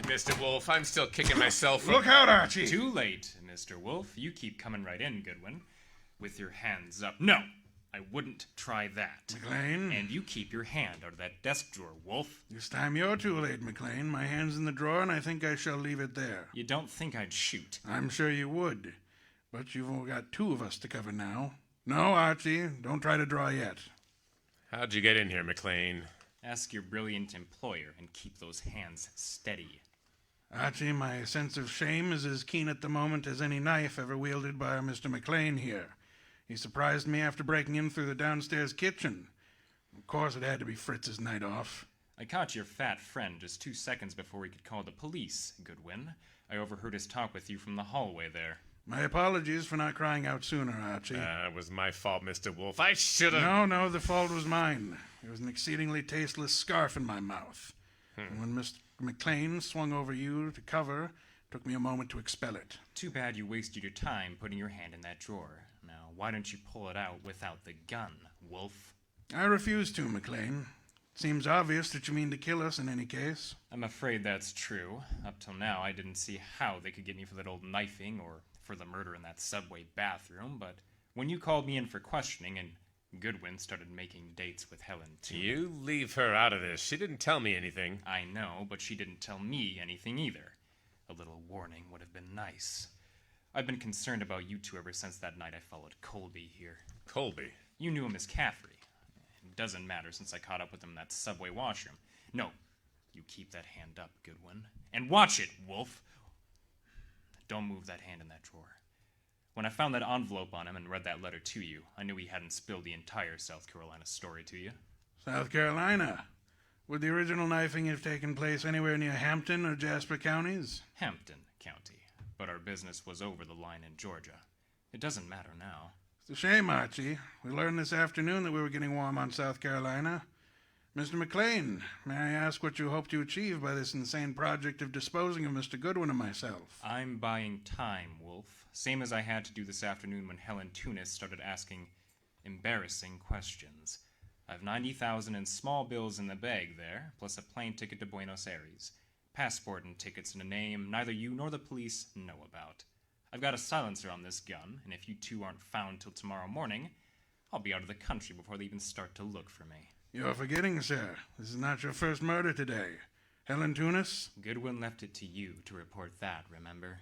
Mr. Wolfe, I'm still kicking myself. Look out, Archie! Too late, Mr. Wolfe. You keep coming right in, Goodwin. With your hands up. No, I wouldn't try that. McLean? And you keep your hand out of that desk drawer, Wolfe. This time you're too late, McLean. My hand's in the drawer, and I think I shall leave it there. You don't think I'd shoot? I'm sure you would. But you've only got 2 of us to cover now. No, Archie, don't try to draw yet. How'd you get in here, McLean? Ask your brilliant employer and keep those hands steady. Archie, my sense of shame is as keen at the moment as any knife ever wielded by Mr. McLean here. He surprised me after breaking in through the downstairs kitchen. Of course, it had to be Fritz's night off. I caught your fat friend just 2 seconds before we could call the police, Goodwin. I overheard his talk with you from the hallway there. My apologies for not crying out sooner, Archie. It was my fault, Mr. Wolfe. I should have... No, the fault was mine. There was an exceedingly tasteless scarf in my mouth. And when Mr. McLean swung over you to cover, it took me a moment to expel it. Too bad you wasted your time putting your hand in that drawer. Now, why don't you pull it out without the gun, Wolfe? I refuse to, McLean. It seems obvious that you mean to kill us in any case. I'm afraid that's true. Up till now, I didn't see how they could get me for that old knifing or for the murder in that subway bathroom, but when you called me in for questioning and Goodwin started making dates with Helen, too. You leave her out of this. She didn't tell me anything. I know, but she didn't tell me anything either. A little warning would have been nice. I've been concerned about you two ever since that night I followed Colby here. Colby? You knew him as Caffrey. It doesn't matter since I caught up with him in that subway washroom. No, you keep that hand up, Goodwin. And watch it, Wolfe! Don't move that hand in that drawer. When I found that envelope on him and read that letter to you, I knew he hadn't spilled the entire South Carolina story to you. South Carolina? Would the original knifing have taken place anywhere near Hampton or Jasper counties? Hampton County. But our business was over the line in Georgia. It doesn't matter now. It's a shame, Archie. We learned this afternoon that we were getting warm on South Carolina. Mr. McLean, may I ask what you hope to achieve by this insane project of disposing of Mr. Goodwin and myself? I'm buying time, Wolfe. Same as I had to do this afternoon when Helen Tunis started asking embarrassing questions. I've $90,000 in small bills in the bag there, plus a plane ticket to Buenos Aires. Passport and tickets in a name neither you nor the police know about. I've got a silencer on this gun, and if you two aren't found till tomorrow morning, I'll be out of the country before they even start to look for me. You're forgetting, sir. This is not your first murder today. Helen Tunis? Goodwin left it to you to report that, remember?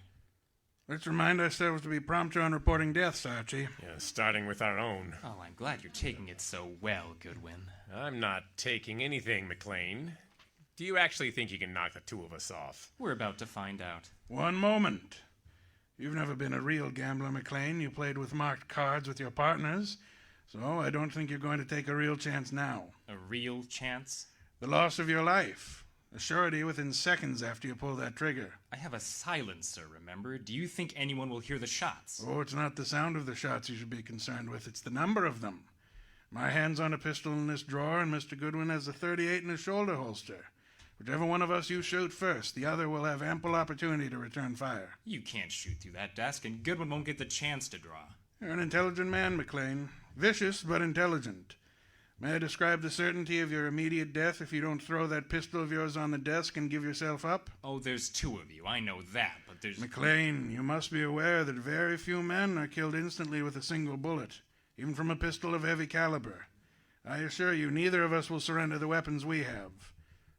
Let's remind ourselves to be prompter on reporting deaths, Archie. Yeah, starting with our own. Oh, I'm glad you're taking it so well, Goodwin. I'm not taking anything, McLean. Do you actually think you can knock the 2 of us off? We're about to find out. One moment. You've never been a real gambler, McLean. You played with marked cards with your partners. So I don't think you're going to take a real chance now. A real chance? The loss of your life. A surety within seconds after you pull that trigger. I have a silencer, remember? Do you think anyone will hear the shots? Oh, it's not the sound of the shots you should be concerned with. It's the number of them. My hand's on a pistol in this drawer, and Mr. Goodwin has a .38 in his shoulder holster. Whichever one of us you shoot first, the other will have ample opportunity to return fire. You can't shoot through that desk, and Goodwin won't get the chance to draw. You're an intelligent man, McLean. Vicious, but intelligent. May I describe the certainty of your immediate death if you don't throw that pistol of yours on the desk and give yourself up? Oh, there's 2 of you. I know that, but there's... McLean, you must be aware that very few men are killed instantly with a single bullet. even from a pistol of heavy caliber. I assure you, neither of us will surrender the weapons we have.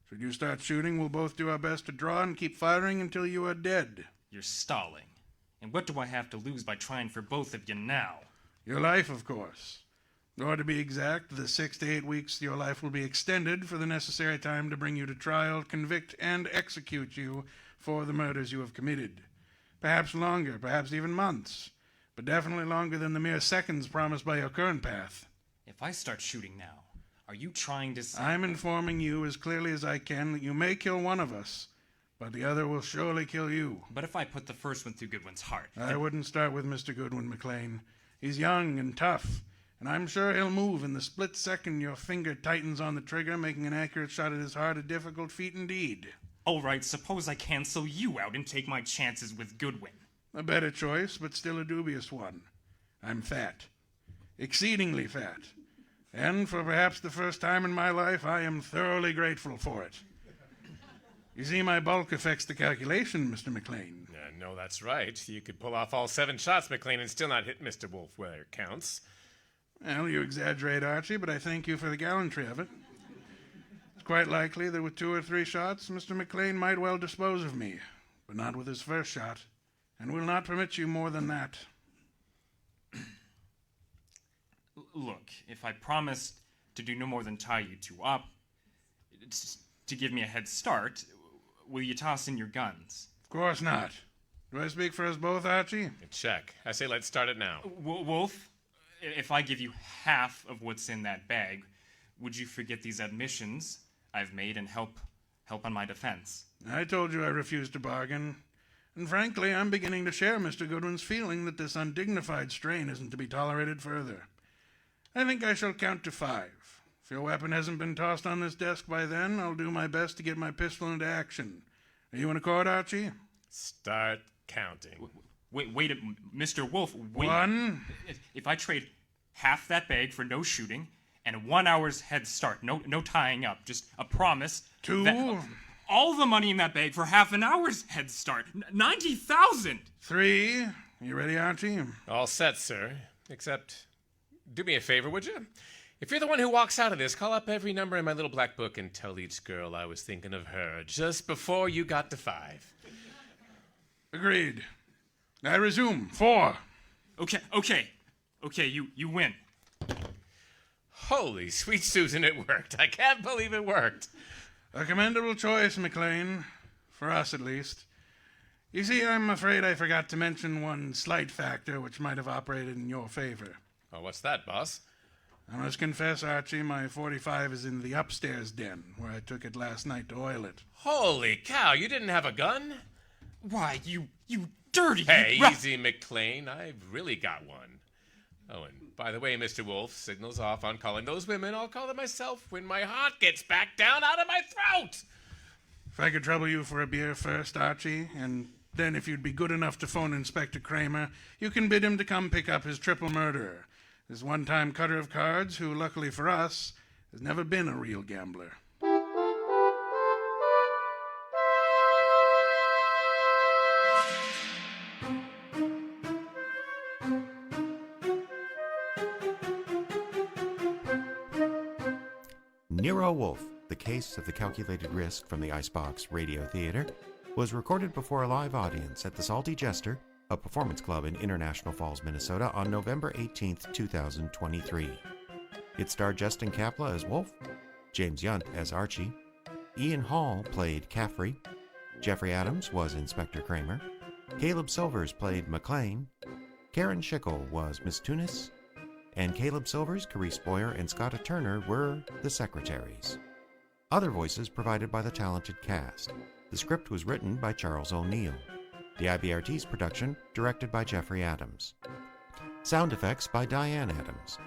Should you start shooting, we'll both do our best to draw and keep firing until you are dead. You're stalling. And what do I have to lose by trying for both of you now? Your life, of course. Or to be exact, the 6 to 8 weeks your life will be extended for the necessary time to bring you to trial, convict, and execute you for the murders you have committed. Perhaps longer, perhaps even months, but definitely longer than the mere seconds promised by your current path. If I start shooting now, are you trying to say... I'm informing you as clearly as I can that you may kill one of us, but the other will surely kill you. But if I put the first one through Goodwin's heart... I wouldn't start with Mr. Goodwin, McLean. He's young and tough, and I'm sure he'll move in the split second your finger tightens on the trigger, making an accurate shot at his heart a difficult feat indeed. All right, suppose I cancel you out and take my chances with Goodwin. A better choice, but still a dubious one. I'm fat. Exceedingly fat. And for perhaps the first time in my life, I am thoroughly grateful for it. You see, my bulk affects the calculation, Mr. McLean. No, that's right. You could pull off all 7 shots, McLean, and still not hit Mr. Wolfe where it counts. Well, you exaggerate, Archie, but I thank you for the gallantry of it. It's quite likely that with 2 or 3 shots, Mr. McLean might well dispose of me, but not with his first shot, and will not permit you more than that. Look, if I promise to do no more than tie you two up, to give me a head start, will you toss in your guns? Of course not. Do I speak for us both, Archie? Check. I say let's start it now. Wolfe, if I give you half of what's in that bag, would you forget these admissions I've made and help on my defense? I told you I refused to bargain. And frankly, I'm beginning to share Mr. Goodwin's feeling that this undignified strain isn't to be tolerated further. I think I shall count to 5. If your weapon hasn't been tossed on this desk by then, I'll do my best to get my pistol into action. Are you in accord, Archie? Start counting. Wait, Mr. Wolfe, wait. 1. If I trade half that bag for no shooting and 1 hour's head start, no tying up, just a promise. 2. That, all the money in that bag for half an hour's head start. 90,000. 3. You ready, Archie? All set, sir. Except, do me a favor, would you? If you're the one who walks out of this, call up every number in my little black book and tell each girl I was thinking of her just before you got to 5. Agreed. I resume. 4. Okay, you win. Holy sweet Susan, it worked. I can't believe it worked. A commendable choice, McLean. For us, at least. You see, I'm afraid I forgot to mention one slight factor which might have operated in your favor. Oh, what's that, boss? I must confess, Archie, my 45 is in the upstairs den, where I took it last night to oil it. Holy cow, you didn't have a gun? Why, you dirty... Hey, easy, McLean. I've really got one. Oh, and by the way, Mr. Wolfe, signal's off on calling those women. I'll call them myself when my heart gets back down out of my throat. If I could trouble you for a beer first, Archie, and then if you'd be good enough to phone Inspector Kramer, you can bid him to come pick up his triple murderer. This one-time cutter of cards, who, luckily for us, has never been a real gambler. Nero Wolfe, The Case of the Calculated Risk from the Icebox Radio Theater, was recorded before a live audience at the Salty Jester, a performance club in International Falls, Minnesota, on November 18, 2023. It starred Justin Kapla as Wolfe, James Yunt as Archie, Ian Hall played Caffrey, Jeffrey Adams was Inspector Kramer, Caleb Silvers played McLean, Karen Schickel was Miss Tunis, and Caleb Silvers, Carice Boyer, and Scotta Turner were the secretaries. Other voices provided by the talented cast. The script was written by Charles O'Neill. The IBRT's production, directed by Jeffrey Adams. Sound effects by Diane Adams.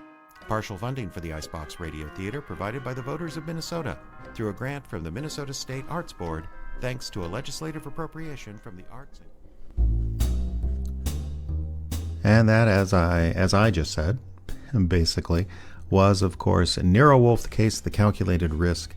Partial funding for the Icebox Radio Theater provided by the voters of Minnesota through a grant from the Minnesota State Arts Board, thanks to a legislative appropriation from the Arts. And that, as I just said, basically, was, of course, Nero Wolfe, The Case of the Calculated Risk.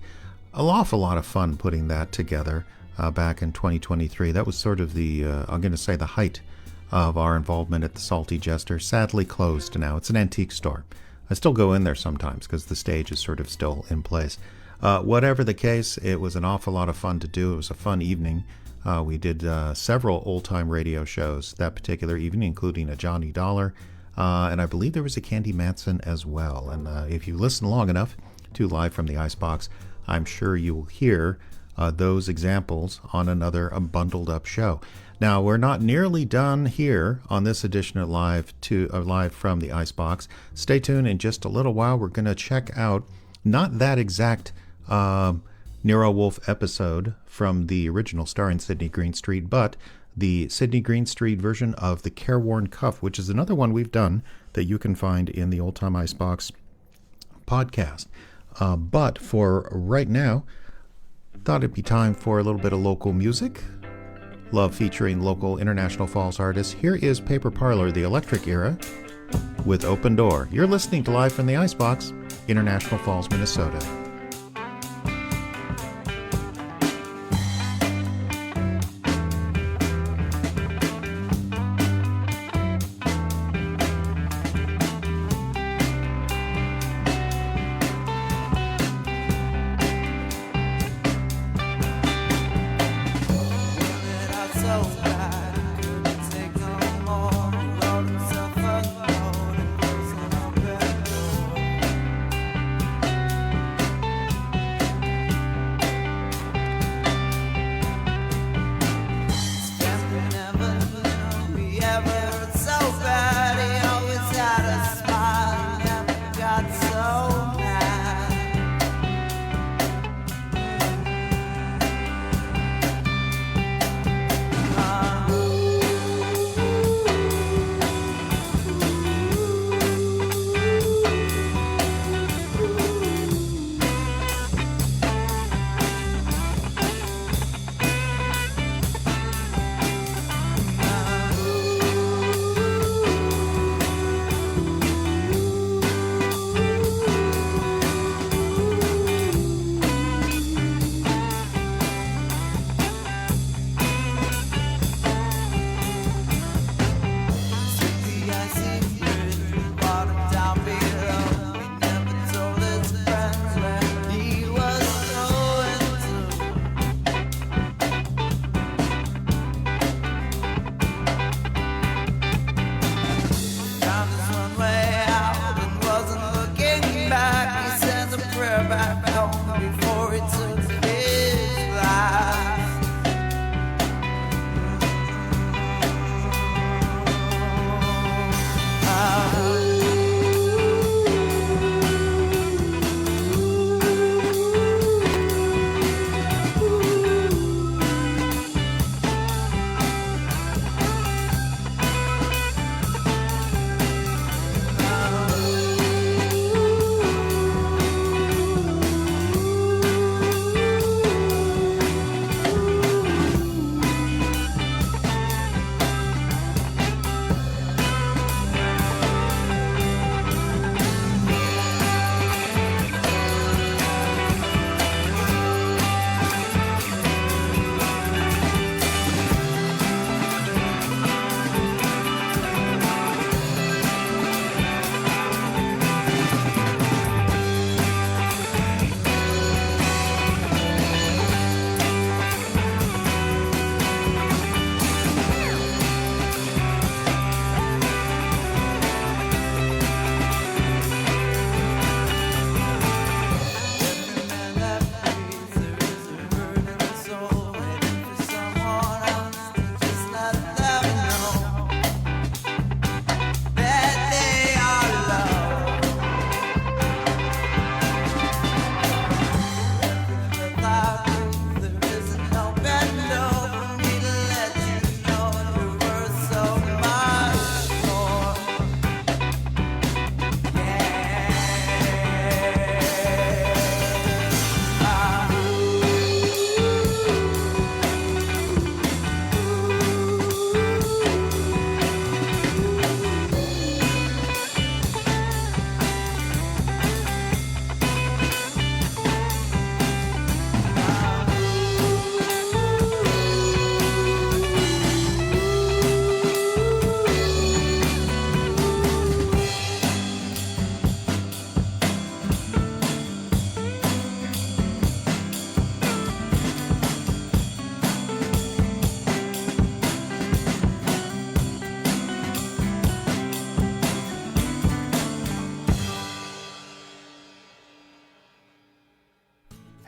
An awful lot of fun putting that together back in 2023. That was sort of the, I'm going to say, the height of our involvement at the Salty Jester. Sadly closed now. It's an antique store. I still go in there sometimes because the stage is sort of still in place. Whatever the case, it was an awful lot of fun to do. It was a fun evening. We did several old-time radio shows that particular evening, including a Johnny Dollar, and I believe there was a Candy Manson as well. And if you listen long enough to Live from the Icebox, I'm sure you will hear those examples on another bundled-up show. Now, we're not nearly done here on this edition of Live from the Icebox. Stay tuned. In just a little while, we're going to check out not that exact Nero Wolfe episode from the original starring Sidney Greenstreet, but the Sidney Greenstreet version of the Careworn Cuff, which is another one we've done that you can find in the Old Time Icebox podcast. But for right now, thought it'd be time for a little bit of local music. Love featuring local International Falls artists. Here is Paper Parlor, the Electric Era, with Open Door. You're listening to Live from the Icebox, International Falls, Minnesota.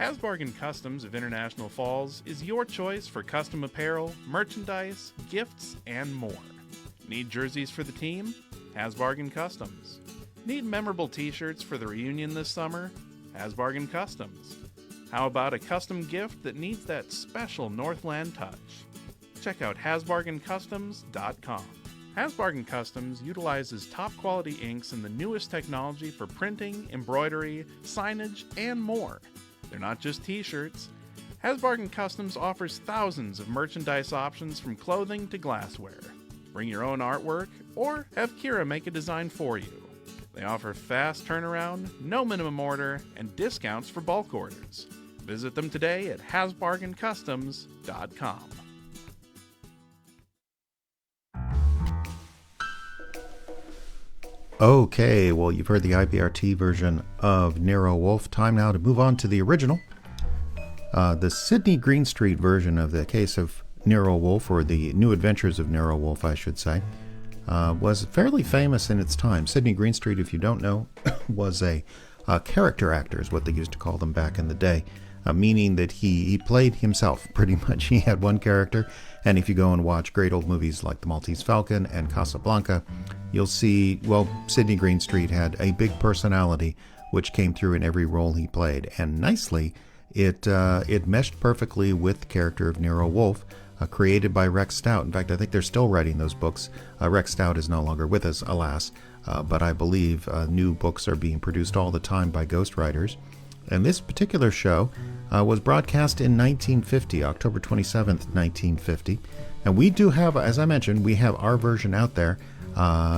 Hasbargen Customs of International Falls is your choice for custom apparel, merchandise, gifts, and more. Need jerseys for the team? Hasbargen Customs. Need memorable t-shirts for the reunion this summer? Hasbargen Customs. How about a custom gift that needs that special Northland touch? Check out HasbargenCustoms.com. Hasbargen Customs utilizes top-quality inks and the newest technology for printing, embroidery, signage, and more. They're not just t-shirts. Hasbargen Customs offers thousands of merchandise options from clothing to glassware. Bring your own artwork or have Kira make a design for you. They offer fast turnaround, no minimum order, and discounts for bulk orders. Visit them today at HasbargenCustoms.com. Okay, well, you've heard the IBRT version of Nero Wolfe. Time now to move on to the original. The Sidney Greenstreet version of the case of Nero Wolfe, or the New Adventures of Nero Wolfe, I should say, was fairly famous in its time. Sidney Greenstreet, if you don't know, was a character actor, is what they used to call them back in the day, meaning that he played himself, pretty much. He had one character, and if you go and watch great old movies like The Maltese Falcon and Casablanca, you'll see, well, Sidney Greenstreet had a big personality which came through in every role he played, and nicely, it meshed perfectly with the character of Nero Wolfe, created by Rex Stout. In fact, I think they're still writing those books. Rex Stout is no longer with us, alas, but I believe new books are being produced all the time by ghostwriters. And this particular show was broadcast in 1950, October 27th, 1950. And we do have, as I mentioned, we have our version out there.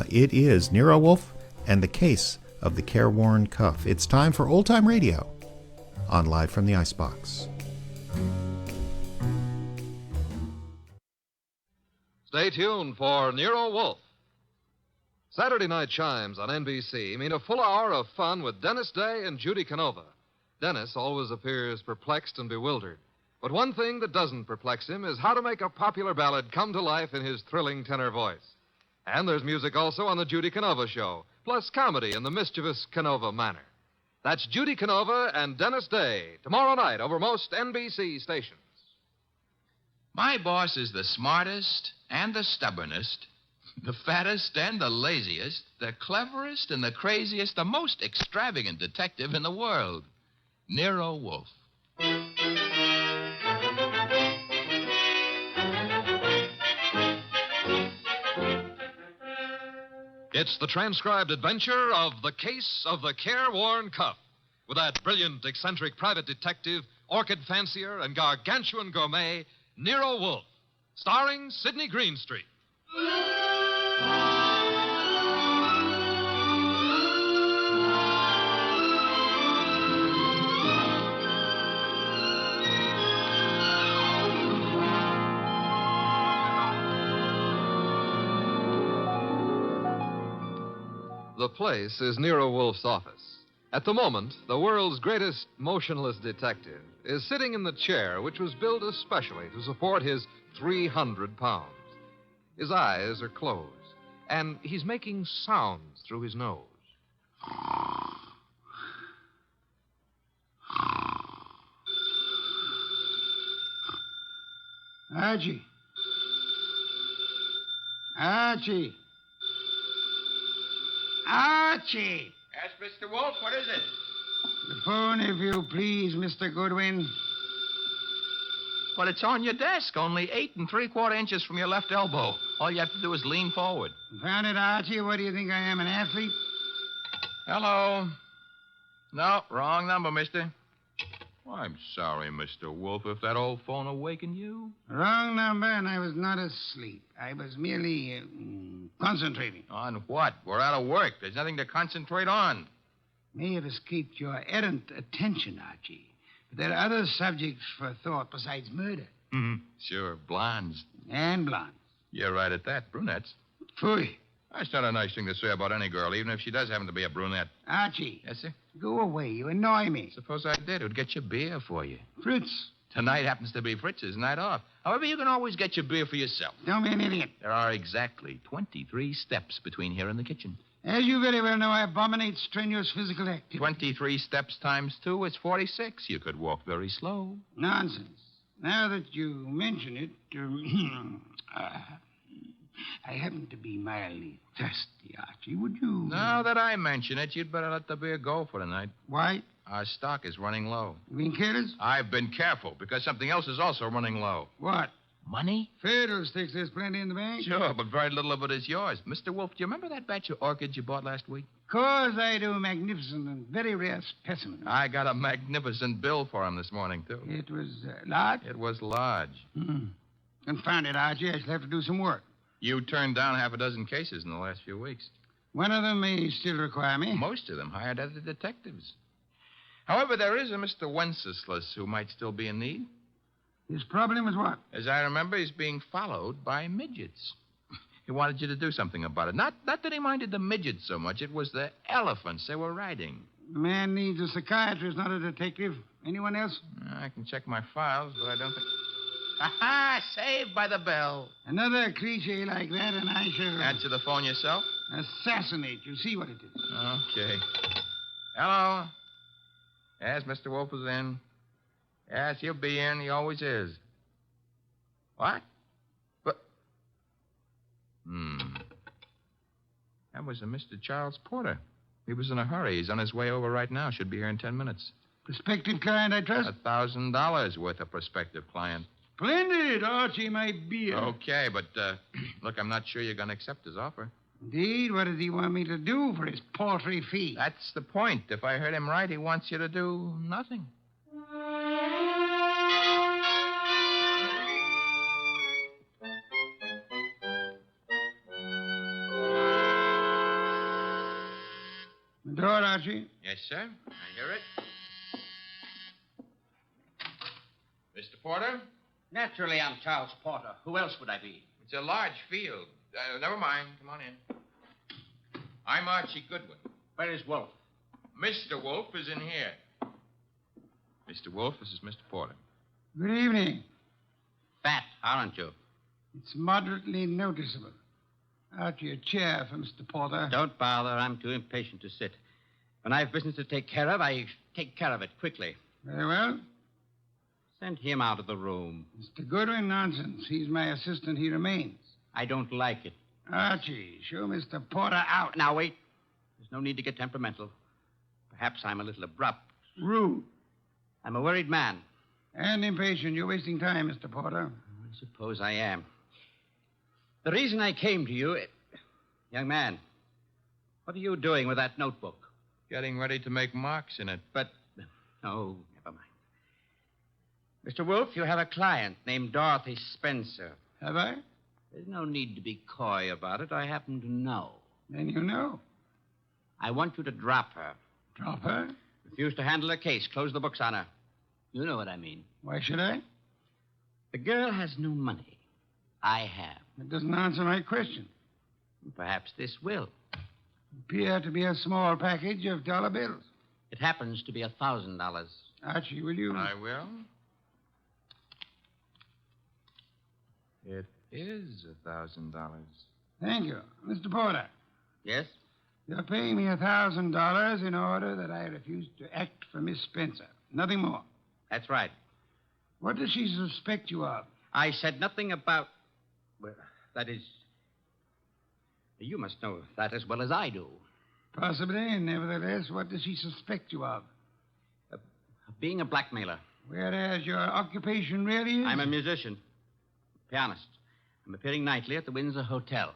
It is Nero Wolfe and the Case of the Careworn Cuff. It's time for Old Time Radio on Live from the Icebox. Stay tuned for Nero Wolfe. Saturday night chimes on NBC mean a full hour of fun with Dennis Day and Judy Canova. Dennis always appears perplexed and bewildered. But one thing that doesn't perplex him is how to make a popular ballad come to life in his thrilling tenor voice. And there's music also on the Judy Canova Show, plus comedy in the mischievous Canova manner. That's Judy Canova and Dennis Day, tomorrow night over most NBC stations. My boss is the smartest and the stubbornest, the fattest and the laziest, the cleverest and the craziest, the most extravagant detective in the world, Nero Wolfe. It's the transcribed adventure of The Case of the Careworn Cuff, with that brilliant, eccentric private detective, orchid fancier, and gargantuan gourmet, Nero Wolfe, starring Sidney Greenstreet. The place is Nero Wolfe's office. At the moment, the world's greatest motionless detective is sitting in the chair which was built especially to support his 300 pounds. His eyes are closed, and he's making sounds through his nose. Archie. Archie. Archie! Yes, Mr. Wolfe, what is it? The phone, if you please, Mr. Goodwin. Well, it's on your desk, only 8 3/4 inches from your left elbow. All you have to do is lean forward. Found it, Archie? What do you think I am, an athlete? Hello. No, wrong number, mister. Well, I'm sorry, Mr. Wolfe, if that old phone awakened you. Wrong number, and I was not asleep. I was merely concentrating. On what? We're out of work. There's nothing to concentrate on. May have escaped your errant attention, Archie. But there are other subjects for thought besides murder. Mm-hmm. Sure, blondes. And blondes. You're right at that. Brunettes. Phooey. That's not a nice thing to say about any girl, even if she does happen to be a brunette. Archie. Yes, sir? Go away. You annoy me. Suppose I did. It would get you beer for you. Fritz. Tonight happens to be Fritz's night off. However, you can always get your beer for yourself. Don't be an idiot. There are exactly 23 steps between here and the kitchen. As you very well know, I abominate strenuous physical activity. 23 steps times 2 is 46. You could walk very slow. Nonsense. Now that you mention it, I happen to be mildly thirsty, Archie. Would you... Now that I mention it, you'd better let the beer go for tonight. Why? Our stock is running low. You being careless? I've been careful, because something else is also running low. What? Money? Fiddlesticks, there's plenty in the bank. Sure, but very little of it is yours. Mr. Wolfe, do you remember that batch of orchids you bought last week? Course I do. Magnificent and very rare specimen. I got a magnificent bill for him this morning, too. It was large? It was large. Confound it, Archie. I shall have to do some work. You turned down half a dozen cases in the last few weeks. One of them may still require me. Most of them hired other detectives. However, there is a Mr. Wenceslas who might still be in need. His problem is what? As I remember, he's being followed by midgets. He wanted you to do something about it. Not that he minded the midgets so much. It was the elephants they were riding. The man needs a psychiatrist, not a detective. Anyone else? I can check my files, but I don't think... Aha! Saved by the bell. Another cliche like that, and I shall... Answer the phone yourself? Assassinate. You see what it is. Okay. Hello? Yes, Mr. Wolfe is in. Yes, he'll be in. He always is. What? But... That was a Mr. Charles Porter. He was in a hurry. He's on his way over right now. Should be here in 10 minutes. Prospective client, I trust? $1,000 worth of prospective client. Splendid, Archie, my beer. Okay, but, look, I'm not sure you're going to accept his offer. Indeed? What does he want me to do for his paltry fee? That's the point. If I heard him right, he wants you to do nothing. The door, Archie. Yes, sir. I hear it. Mr. Porter? Naturally, I'm Charles Porter. Who else would I be? It's a large field. Never mind. Come on in. I'm Archie Goodwin. Where is Wolfe? Mr. Wolfe is in here. Mr. Wolfe, this is Mr. Porter. Good evening. Fat, aren't you? It's moderately noticeable. Archie, a chair for Mr. Porter. Don't bother. I'm too impatient to sit. When I have business to take care of, I take care of it quickly. Very well. Send him out of the room. Mr. Goodwin, nonsense. He's my assistant. He remains. I don't like it. Archie, show Mr. Porter out. Now, wait. There's no need to get temperamental. Perhaps I'm a little abrupt. Rude. I'm a worried man. And impatient. You're wasting time, Mr. Porter. I suppose I am. The reason I came to you... Young man, what are you doing with that notebook? Getting ready to make marks in it. But... Oh, never mind. Mr. Wolfe, you have a client named Dorothy Spencer. Have I? There's no need to be coy about it. I happen to know. Then you know. I want you to drop her. Drop her? Refuse to handle her case. Close the books on her. You know what I mean. Why should I? The girl has no money. I have. That doesn't answer my question. Perhaps this will. Appear to be a small package of dollar bills. It happens to be $1,000. Archie, will you? I will. It is $1,000. Thank you. Mr. Porter. Yes? You're paying me $1,000 in order that I refuse to act for Miss Spencer. Nothing more. That's right. What does she suspect you of? I said nothing about... Well, that is... You must know that as well as I do. Possibly, and nevertheless, what does she suspect you of? Being a blackmailer. Whereas your occupation really is? I'm a musician. Pianist. I'm appearing nightly at the Windsor Hotel.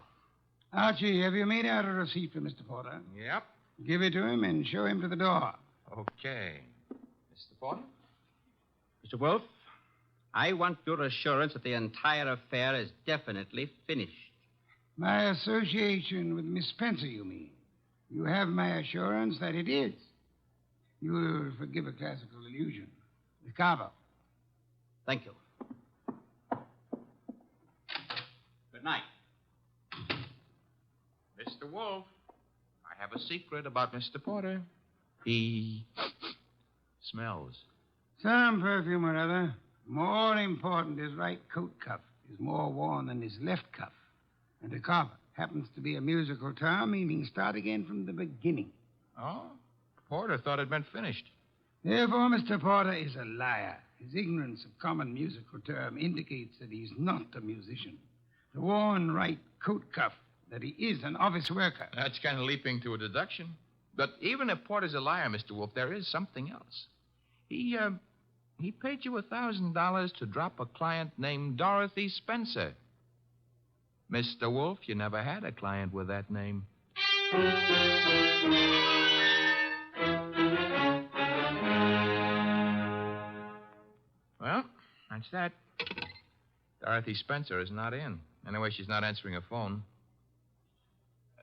Archie, have you made out a receipt for Mr. Porter? Yep. Give it to him and show him to the door. Okay. Mr. Porter? Mr. Wolfe, I want your assurance that the entire affair is definitely finished. My association with Miss Spencer, you mean? You have my assurance that it is. You will forgive a classical illusion. The Cabo. Thank you. Good night. Mr. Wolfe, I have a secret about Mr. Porter. He smells. Some perfume or other. More important, his right coat cuff is more worn than his left cuff. And the carpet happens to be a musical term meaning start again from the beginning. Oh? Porter thought it meant finished. Therefore, Mr. Porter is a liar. His ignorance of common musical term indicates that he's not a musician. The worn right coat cuff, that he is an office worker. That's kind of leaping to a deduction. But even if Porter's a liar, Mr. Wolfe, there is something else. He paid you $1,000 to drop a client named Dorothy Spencer. Mr. Wolfe, you never had a client with that name. Well, that's that. Dorothy Spencer is not in. Anyway, she's not answering her phone.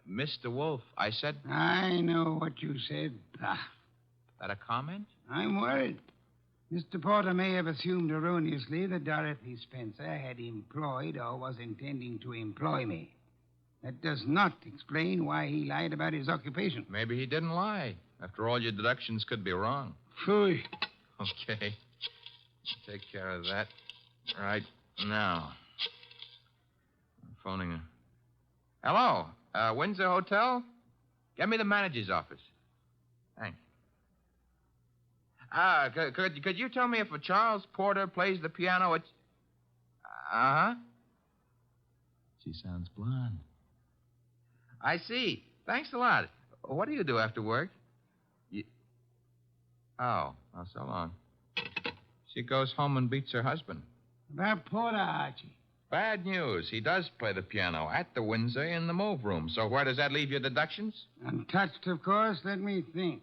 Mr. Wolfe, I said... I know what you said. That a comment? I'm worried. Mr. Porter may have assumed erroneously that Dorothy Spencer had employed or was intending to employ me. That does not explain why he lied about his occupation. Maybe he didn't lie. After all, your deductions could be wrong. Phooey. Okay. Take care of that right now. I'm phoning her. Hello? Windsor Hotel? Get me the manager's office. Thanks. Could you tell me if a Charles Porter plays the piano at... Uh-huh. She sounds blonde. I see. Thanks a lot. What do you do after work? Oh, so long. She goes home and beats her husband. About Porter, Archie. Bad news. He does play the piano at the Windsor in the move room. So where does that leave your deductions? Untouched, of course. Let me think.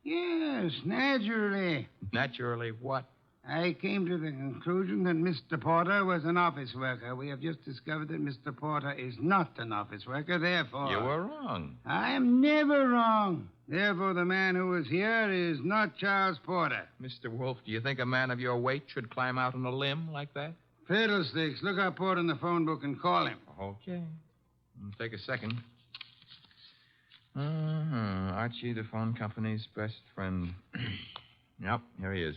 Yes, naturally. Naturally what? I came to the conclusion that Mr. Porter was an office worker. We have just discovered that Mr. Porter is not an office worker, therefore... You were wrong. I am never wrong. Therefore, the man who was here is not Charles Porter. Mr. Wolfe, do you think a man of your weight should climb out on a limb like that? Fiddlesticks. Look up Porter in the phone book and call him. Okay. Take a second. Archie, the phone company's best friend. Yep, here he is.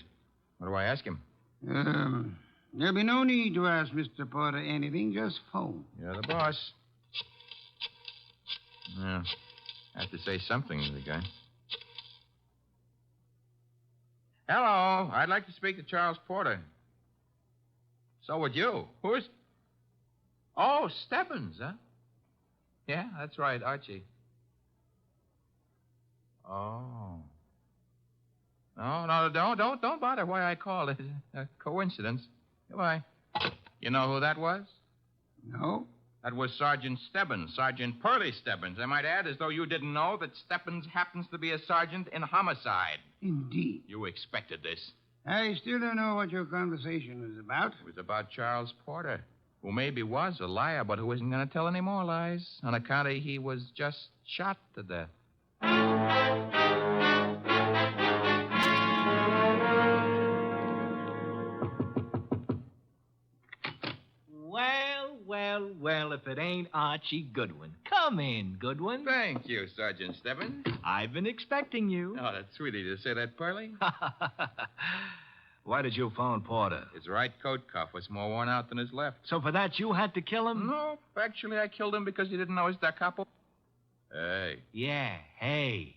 What do I ask him? There'll be no need to ask Mr. Porter anything. Just phone. You're the boss. Yeah. I have to say something to the guy. Hello. I'd like to speak to Charles Porter. So would you. Who's... Oh, Stebbins, huh? Yeah, that's right, Archie. Oh. No, don't bother why I called. It's a coincidence. Goodbye. You know who that was? No. That was Sergeant Stebbins, Sergeant Pearlie Stebbins. I might add, as though you didn't know, that Stebbins happens to be a sergeant in homicide. Indeed. You expected this. I still don't know what your conversation was about. It was about Charles Porter, who maybe was a liar, but who isn't going to tell any more lies on account of he was just shot to death. Well, if it ain't Archie Goodwin. Come in, Goodwin. Thank you, Sergeant Stebbins. I've been expecting you. Oh, that's sweet of you to say that, Pearlie. Why did you phone Porter? His right coat cuff was more worn out than his left. So for that, you had to kill him? No, actually, I killed him because he didn't know his da capo. Hey. Yeah, hey.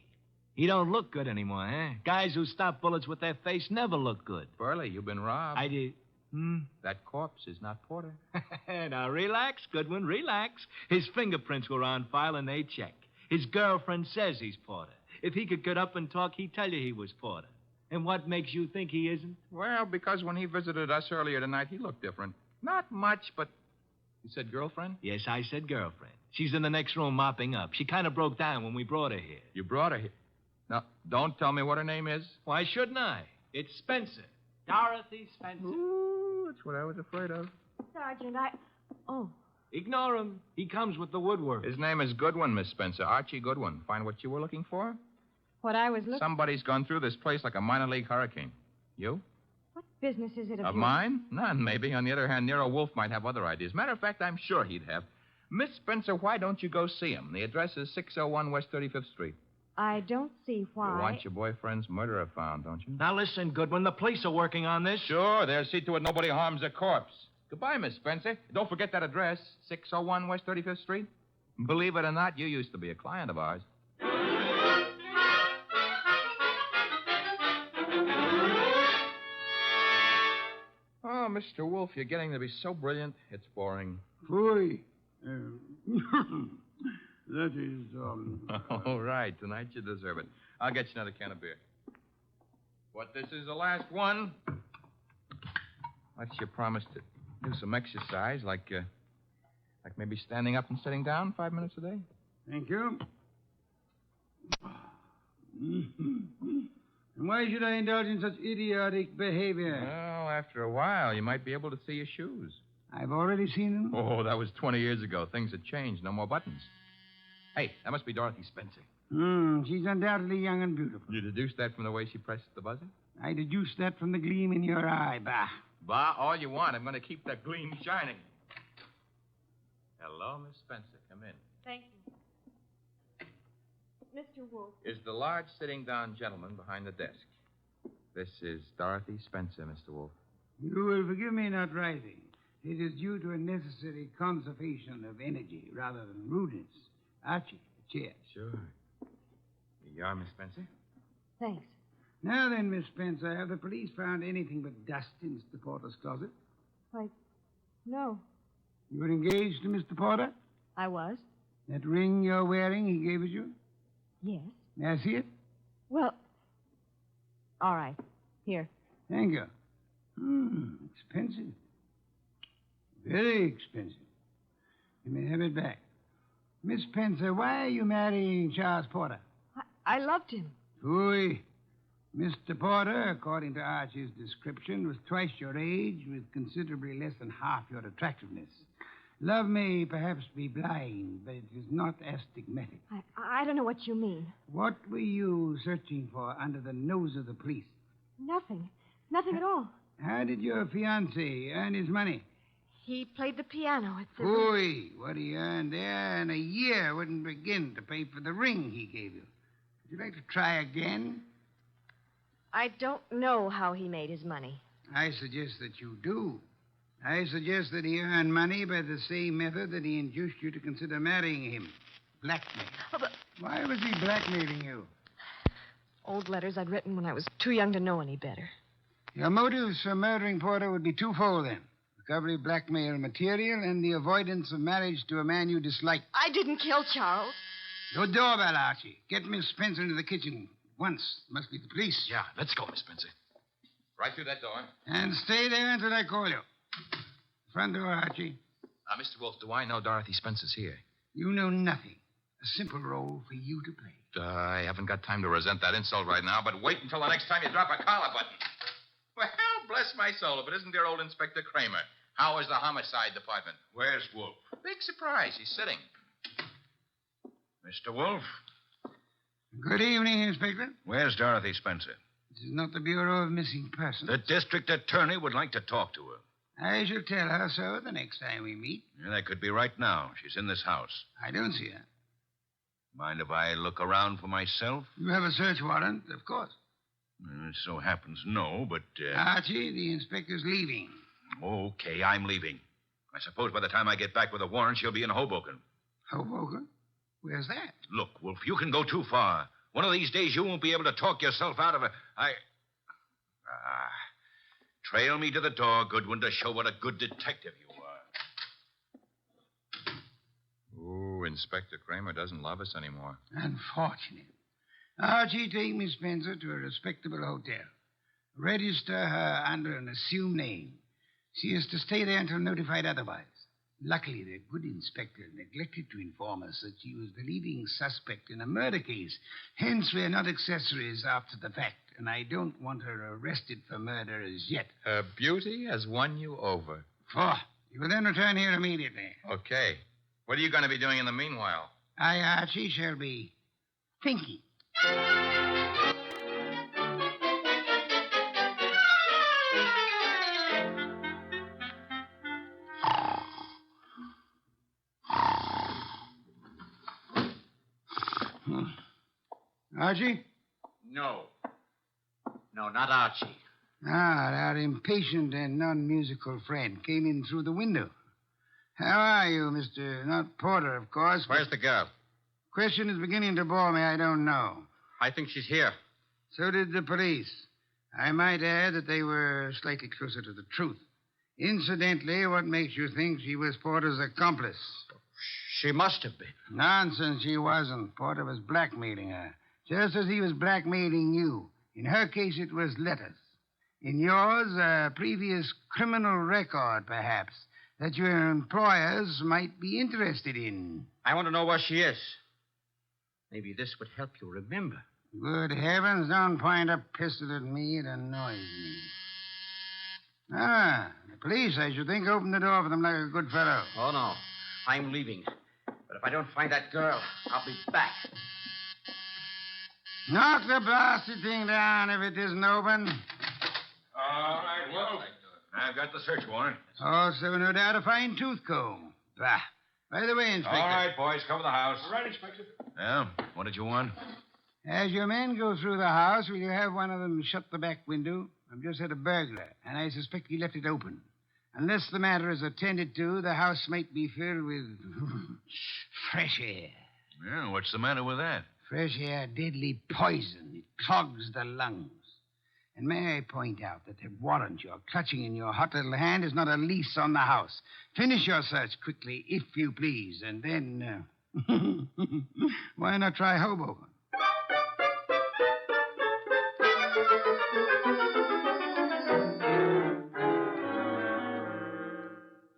He don't look good anymore, huh? Guys who stop bullets with their face never look good. Pearlie, you've been robbed. I did. That corpse is not Porter. Now, relax, Goodwin, relax. His fingerprints were on file and they check. His girlfriend says he's Porter. If he could get up and talk, he'd tell you he was Porter. And what makes you think he isn't? Well, because when he visited us earlier tonight, he looked different. Not much, but... You said girlfriend? Yes, I said girlfriend. She's in the next room mopping up. She kind of broke down when we brought her here. You brought her here? Now, don't tell me what her name is. Why shouldn't I? It's Spencer. Dorothy Spencer. Ooh, that's what I was afraid of. Sergeant, Oh. Ignore him. He comes with the woodwork. His name is Goodwin, Miss Spencer. Archie Goodwin. Find what you were looking for? What I was looking... Somebody's gone through this place like a minor league hurricane. You? What business is it of Of yours? mine? None, maybe. On the other hand, Nero Wolfe might have other ideas. Matter of fact, I'm sure he'd have. Miss Spencer, why don't you go see him? The address is 601 West 35th Street. I don't see why. You want your boyfriend's murderer found, don't you? Now listen, Goodwin, the police are working on this. Sure, they'll see to it nobody harms a corpse. Goodbye, Miss Spencer. Don't forget that address, 601 West 35th Street. Believe it or not, you used to be a client of ours. Oh, Mr. Wolfe, you're getting to be so brilliant, it's boring. Boy. That is, All right, tonight you deserve it. I'll get you another can of beer. But this is the last one. Let's you promise to do some exercise, like maybe standing up and sitting down 5 minutes a day. Thank you. And why should I indulge in such idiotic behavior? Well, after a while, you might be able to see your shoes. I've already seen them. Oh, that was 20 years ago. Things have changed. No more buttons. Hey, that must be Dorothy Spencer. She's undoubtedly young and beautiful. You deduced that from the way she pressed the buzzer? I deduced that from the gleam in your eye, bah. Bah, all you want. I'm going to keep that gleam shining. Hello, Miss Spencer. Come in. Thank you. Mr. Wolfe. Is the large sitting down gentleman behind the desk. This is Dorothy Spencer, Mr. Wolfe. You will forgive me not rising. It is due to a necessary conservation of energy rather than rudeness. Archie, a chair. Sure. Here you are, Miss Spencer. Thanks. Now then, Miss Spencer, have the police found anything but dust in Mr. Porter's closet? Why, no. You were engaged to Mr. Porter? I was? That ring you're wearing, he gave it you? Yes. May I see it? Well, all right. Here. Thank you. Expensive. Very expensive. You may have it back. Miss Spencer, why are you marrying Charles Porter? I loved him. Phooey. Mr. Porter, according to Archie's description, was twice your age with considerably less than half your attractiveness. Love may perhaps be blind, but it is not astigmatic. I don't know what you mean. What were you searching for under the nose of the police? Nothing. Nothing at all. How did your fiancé earn his money? He played the piano at the... Phooey. What he earned there in a year wouldn't begin to pay for the ring he gave you. Would you like to try again? I don't know how he made his money. I suggest that you do. I suggest that he earned money by the same method that he induced you to consider marrying him. Blackmail. Oh, but... Why was he blackmailing you? Old letters I'd written when I was too young to know any better. Your motives for murdering Porter would be twofold, then. Recovery of blackmail material and the avoidance of marriage to a man you dislike. I didn't kill Charles. Your doorbell, Archie. Get Miss Spencer into the kitchen. Once. Must be the police. Yeah, let's go, Miss Spencer. Right through that door. And stay there until I call you. Front door, Archie. Mr. Wolfe, do I know Dorothy Spencer's here? You know nothing. A simple role for you to play. I haven't got time to resent that insult right now, but wait until the next time you drop a collar button. Well, bless my soul, if it isn't dear old Inspector Kramer. How is the homicide department? Where's Wolfe? Big surprise. He's sitting. Mr. Wolfe? Good evening, Inspector. Where's Dorothy Spencer? This is not the Bureau of Missing Persons. The district attorney would like to talk to her. I shall tell her so the next time we meet. Yeah, that could be right now. She's in this house. I don't see her. Mind if I look around for myself? You have a search warrant, of course. It so happens no, but... Archie, the inspector's leaving. Okay, I'm leaving. I suppose by the time I get back with a warrant, she'll be in Hoboken. Hoboken? Where's that? Look, Wolf, you can go too far. One of these days, you won't be able to talk yourself out of it. Trail me to the door, Goodwin, to show what a good detective you are. Ooh, Inspector Kramer doesn't love us anymore. Unfortunate. Archie, take Miss Spencer to a respectable hotel. Register her under an assumed name. She is to stay there until notified otherwise. Luckily, the good inspector neglected to inform us that she was the leading suspect in a murder case. Hence, we are not accessories after the fact, and I don't want her arrested for murder as yet. Her beauty has won you over. You will then return here immediately. Okay. What are you going to be doing in the meanwhile? I, Archie, shall be thinking. Archie? No. No, not Archie. Our impatient and non-musical friend came in through the window. How are you, Mr. Not Porter, of course. Where's the girl? Question is beginning to bore me. I don't know. I think she's here. So did the police. I might add that they were slightly closer to the truth. Incidentally, what makes you think she was Porter's accomplice? She must have been. Nonsense, she wasn't. Porter was blackmailing her, just as he was blackmailing you. In her case, it was letters. In yours, a previous criminal record, perhaps, that your employers might be interested in. I want to know where she is. Maybe this would help you remember. Good heavens, don't point a pistol at me. It annoys me. The police, I should think, opened the door for them like a good fellow. Oh, no. I'm leaving. But if I don't find that girl, I'll be back. Knock the blasted thing down if it isn't open. All right, well, I've got the search warrant. Also, no doubt, a fine tooth comb. Bah. By the way, Inspector. All right, boys, cover the house. All right, Inspector. Yeah, what did you want? As your men go through the house, will you have one of them shut the back window? I've just had a burglar, and I suspect he left it open. Unless the matter is attended to, the house might be filled with fresh air. Yeah, what's the matter with that? Fresh air, deadly poison. It clogs the lungs. And may I point out that the warrant you're clutching in your hot little hand is not a lease on the house. Finish your search quickly, if you please, and then... why not try Hoboken?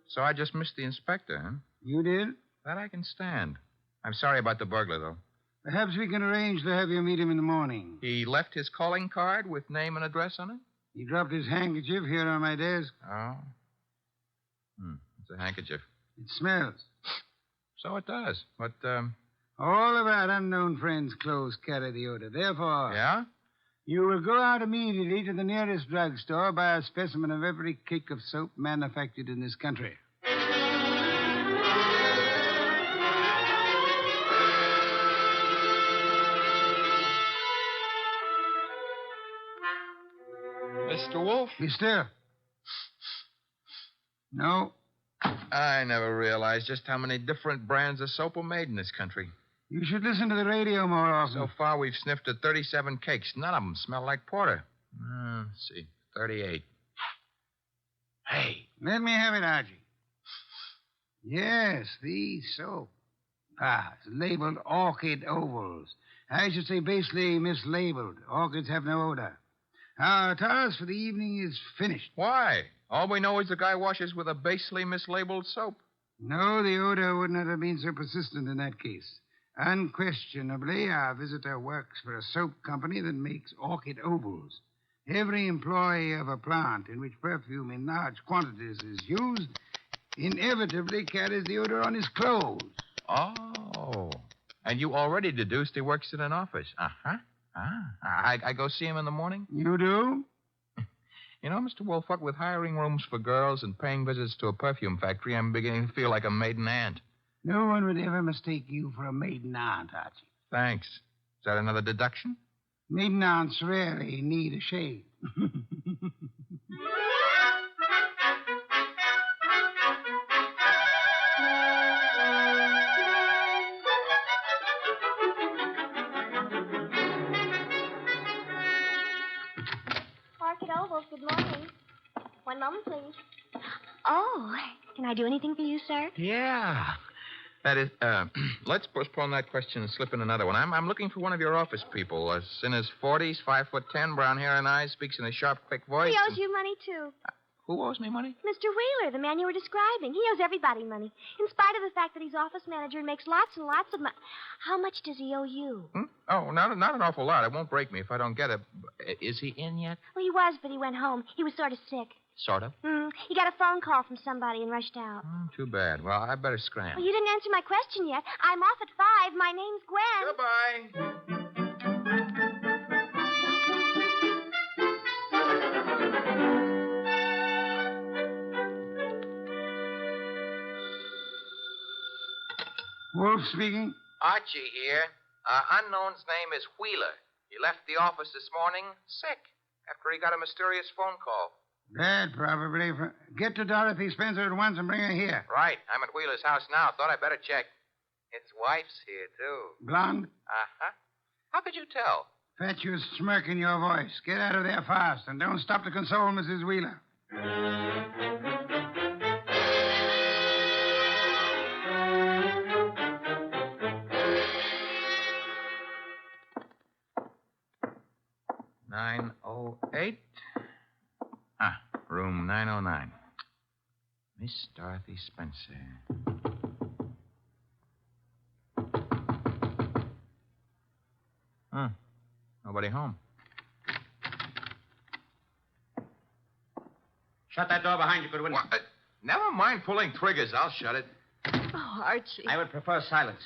So I just missed the inspector, huh? You did? That I can stand. I'm sorry about the burglar, though. Perhaps we can arrange to have you meet him in the morning. He left his calling card with name and address on it? He dropped his handkerchief here on my desk. Oh. It's a handkerchief. It smells. So it does. But, All of our unknown friends' clothes carry the odor. Therefore... Yeah? You will go out immediately to the nearest drugstore, buy a specimen of every cake of soap manufactured in this country. Mr. Wolfe? Mister? No. I never realized just how many different brands of soap are made in this country. You should listen to the radio more often. So far, we've sniffed at 37 cakes. None of them smell like porter. Let's see. 38. Hey. Let me have it, Archie. Yes, the soap. It's labeled orchid ovals. I should say basically mislabeled. Orchids have no odor. Our task for the evening is finished. Why? All we know is the guy washes with a basely mislabeled soap. No, the odor would not have been so persistent in that case. Unquestionably, our visitor works for a soap company that makes orchid ovals. Every employee of a plant in which perfume in large quantities is used inevitably carries the odor on his clothes. Oh. And you already deduced he works in an office. Uh-huh. I go see him in the morning? You do? You know, Mr. Wolfe, what with hiring rooms for girls and paying visits to a perfume factory, I'm beginning to feel like a maiden aunt. No one would ever mistake you for a maiden aunt, Archie. Thanks. Is that another deduction? Maiden aunts rarely need a shave. Orchid Ovals, good morning. One moment, please. Oh, can I do anything for you, sir? Yeah. That is, let's postpone that question and slip in another one. I'm looking for one of your office people. In his 40s, 5'10", brown hair and eyes, speaks in a sharp, quick voice. He owes you money, too. Who owes me money? Mr. Wheeler, the man you were describing. He owes everybody money, in spite of the fact that he's office manager and makes lots and lots of money. How much does he owe you? Oh, not an awful lot. It won't break me if I don't get it. Is he in yet? Well, he was, but he went home. He was sort of sick. Sort of. He got a phone call from somebody and rushed out. Too bad. Well, I better scram. Well, you didn't answer my question yet. I'm off at 5. My name's Gwen. Goodbye. Wolf speaking. Archie here. Unknown's name is Wheeler. He left the office this morning sick. after he got a mysterious phone call. Dad, probably. Get to Dorothy Spencer at once and bring her here. Right. I'm at Wheeler's house now. Thought I'd better check. His wife's here, too. Blonde? Uh-huh. How could you tell? Fatuous smirk in your voice. Get out of there fast, and don't stop to console Mrs. Wheeler. Room 909. Miss Dorothy Spencer. Nobody home. Shut that door behind you, Goodwin. What? Never mind pulling triggers. I'll shut it. Oh, Archie. I would prefer silence.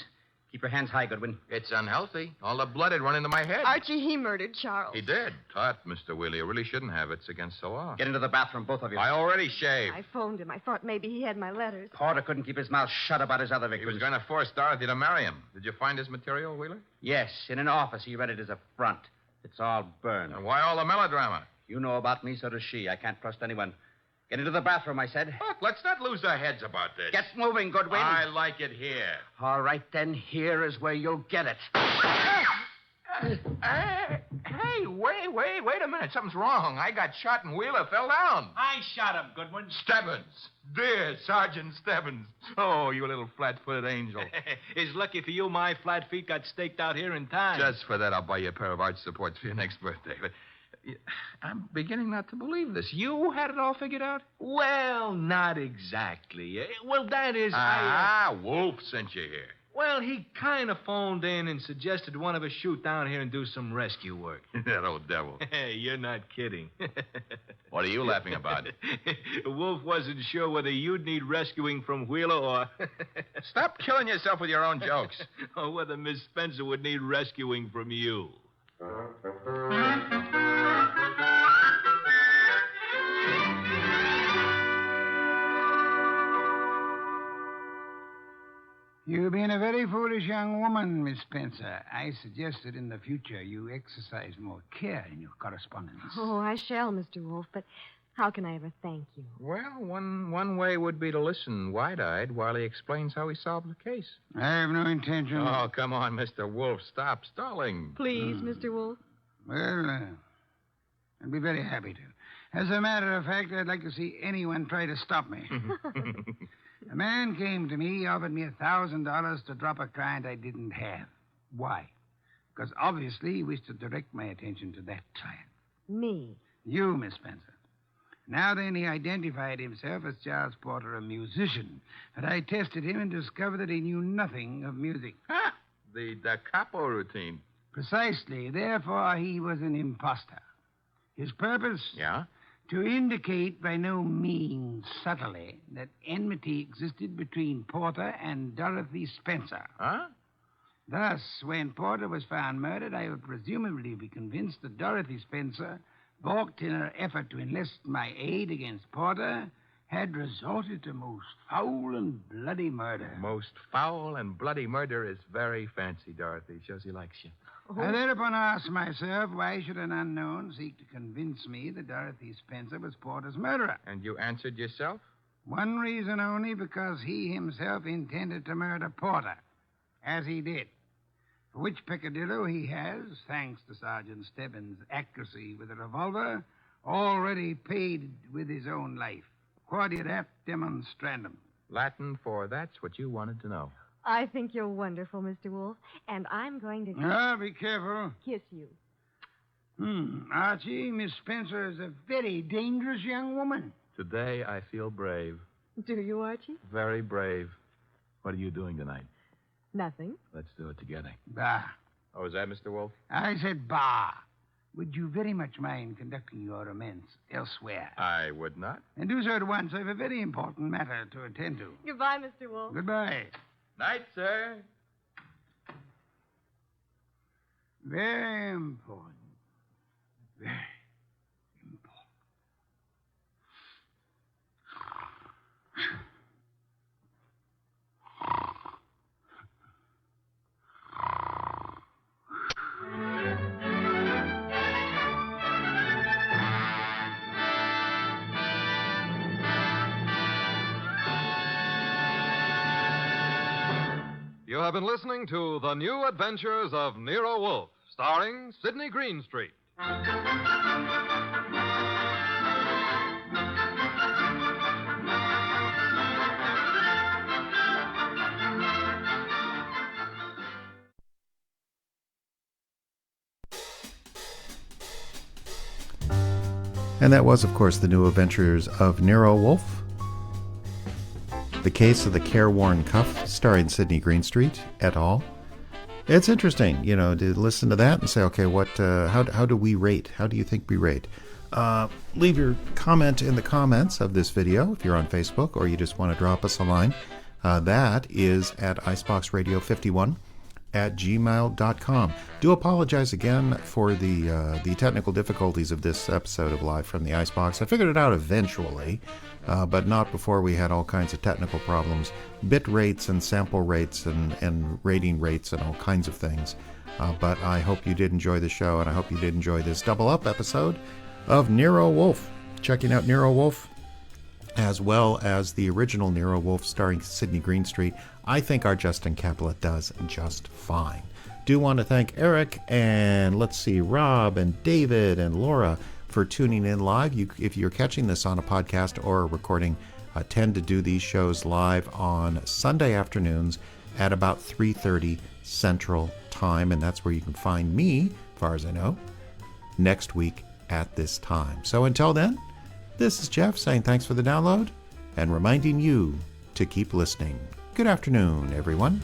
Keep your hands high, Goodwin. It's unhealthy. All the blood had run into my head. Archie, he murdered Charles. He did. Tut, Mr. Wheeler. You really shouldn't have. It's against the law. Get into the bathroom, both of you. I already shaved. I phoned him. I thought maybe he had my letters. Porter couldn't keep his mouth shut about his other He victims. was going to force Dorothy to marry him. Did you find his material, Wheeler? Yes, in an office. He read it as a front. It's all burned. And why all the melodrama? You know about me, so does she. I can't trust anyone. Get into the bathroom, I said. Look, let's not lose our heads about this. Get moving, Goodwin. I like it here. All right, then. Here is where you'll get it. Hey, wait a minute. Something's wrong. I got shot and Wheeler fell down. I shot him, Goodwin. Stebbins. Dear Sergeant Stebbins. Oh, you little flat-footed angel. It's lucky for you my flat feet got staked out here in time. Just for that, I'll buy you a pair of arch supports for your next birthday. But I'm beginning not to believe this. You had it all figured out? Well, not exactly. Well, that is, Wolf sent you here. Well, he kind of phoned in and suggested one of us shoot down here and do some rescue work. That old devil. Hey, you're not kidding. What are you laughing about? Wolf wasn't sure whether you'd need rescuing from Wheeler or... Stop killing yourself with your own jokes. Or whether Miss Spencer would need rescuing from you. You've been a very foolish young woman, Miss Spencer. I suggest that in the future you exercise more care in your correspondence. Oh, I shall, Mr. Wolfe, but how can I ever thank you? Well, one way would be to listen wide-eyed while he explains how he solved the case. I have no intention. Oh, come on, Mr. Wolf. Stop stalling. Please, Mr. Wolfe. Well, I'd be very happy to. As a matter of fact, I'd like to see anyone try to stop me. A man came to me, offered me $1,000 to drop a client I didn't have. Why? Because obviously he wished to direct my attention to that client. Me? You, Miss Spencer. Now then, he identified himself as Charles Porter, a musician. But I tested him and discovered that he knew nothing of music. Ha! The da capo routine. Precisely. Therefore, he was an imposter. His purpose? Yeah? To indicate by no means subtly that enmity existed between Porter and Dorothy Spencer. Huh? Thus, when Porter was found murdered, I would presumably be convinced that Dorothy Spencer, balked in her effort to enlist my aid against Porter, had resorted to most foul and bloody murder. Most foul and bloody murder is very fancy, Dorothy. Shows he likes you. I thereupon asked myself, why should an unknown seek to convince me that Dorothy Spencer was Porter's murderer? And you answered yourself? One reason only, because he himself intended to murder Porter, as he did. For which peccadillo he has, thanks to Sergeant Stebbins' accuracy with a revolver, already paid with his own life. Quodirat demonstrandum. Latin for that's what you wanted to know. I think you're wonderful, Mr. Wolfe, and I'm going to... Be careful. Kiss you. Archie, Miss Spencer is a very dangerous young woman. Today I feel brave. Do you, Archie? Very brave. What are you doing tonight? Nothing. Let's do it together. Bah. Oh, is that Mr. Wolfe? I said bah. Would you very much mind conducting your romance elsewhere? I would not. And do so at once. I have a very important matter to attend to. Goodbye, Mr. Wolfe. Goodbye. Night, sir. Very important. Very important. have been listening to The New Adventures of Nero Wolfe, starring Sidney Greenstreet. And that was, of course, The New Adventures of Nero Wolfe. The Case of the Careworn Cuff, starring Sidney Greenstreet et al. It's interesting, you know, to listen to that and say, okay, how do we rate? How do you think we rate? Leave your comment in the comments of this video if you're on Facebook, or you just want to drop us a line. That is at iceboxradio51@gmail.com. Do apologize again for the technical difficulties of this episode of Live from the Icebox. I figured it out eventually, but not before we had all kinds of technical problems, bit rates and sample rates and rating rates and all kinds of things. But I hope you did enjoy the show, and I hope you did enjoy this double up episode of Nero Wolfe. Checking out Nero Wolfe, as well as the original Nero Wolfe starring Sidney Greenstreet. I think our Justin Kapla does just fine. Do want to thank Eric and let's see, Rob and David and Laura for tuning in live. If you're catching this on a podcast or a recording, tend to do these shows live on Sunday afternoons at about 3:30 Central Time, and that's where you can find me, as far as I know, next week at this time. So until then, this is Jeff saying thanks for the download and reminding you to keep listening. Good afternoon, everyone.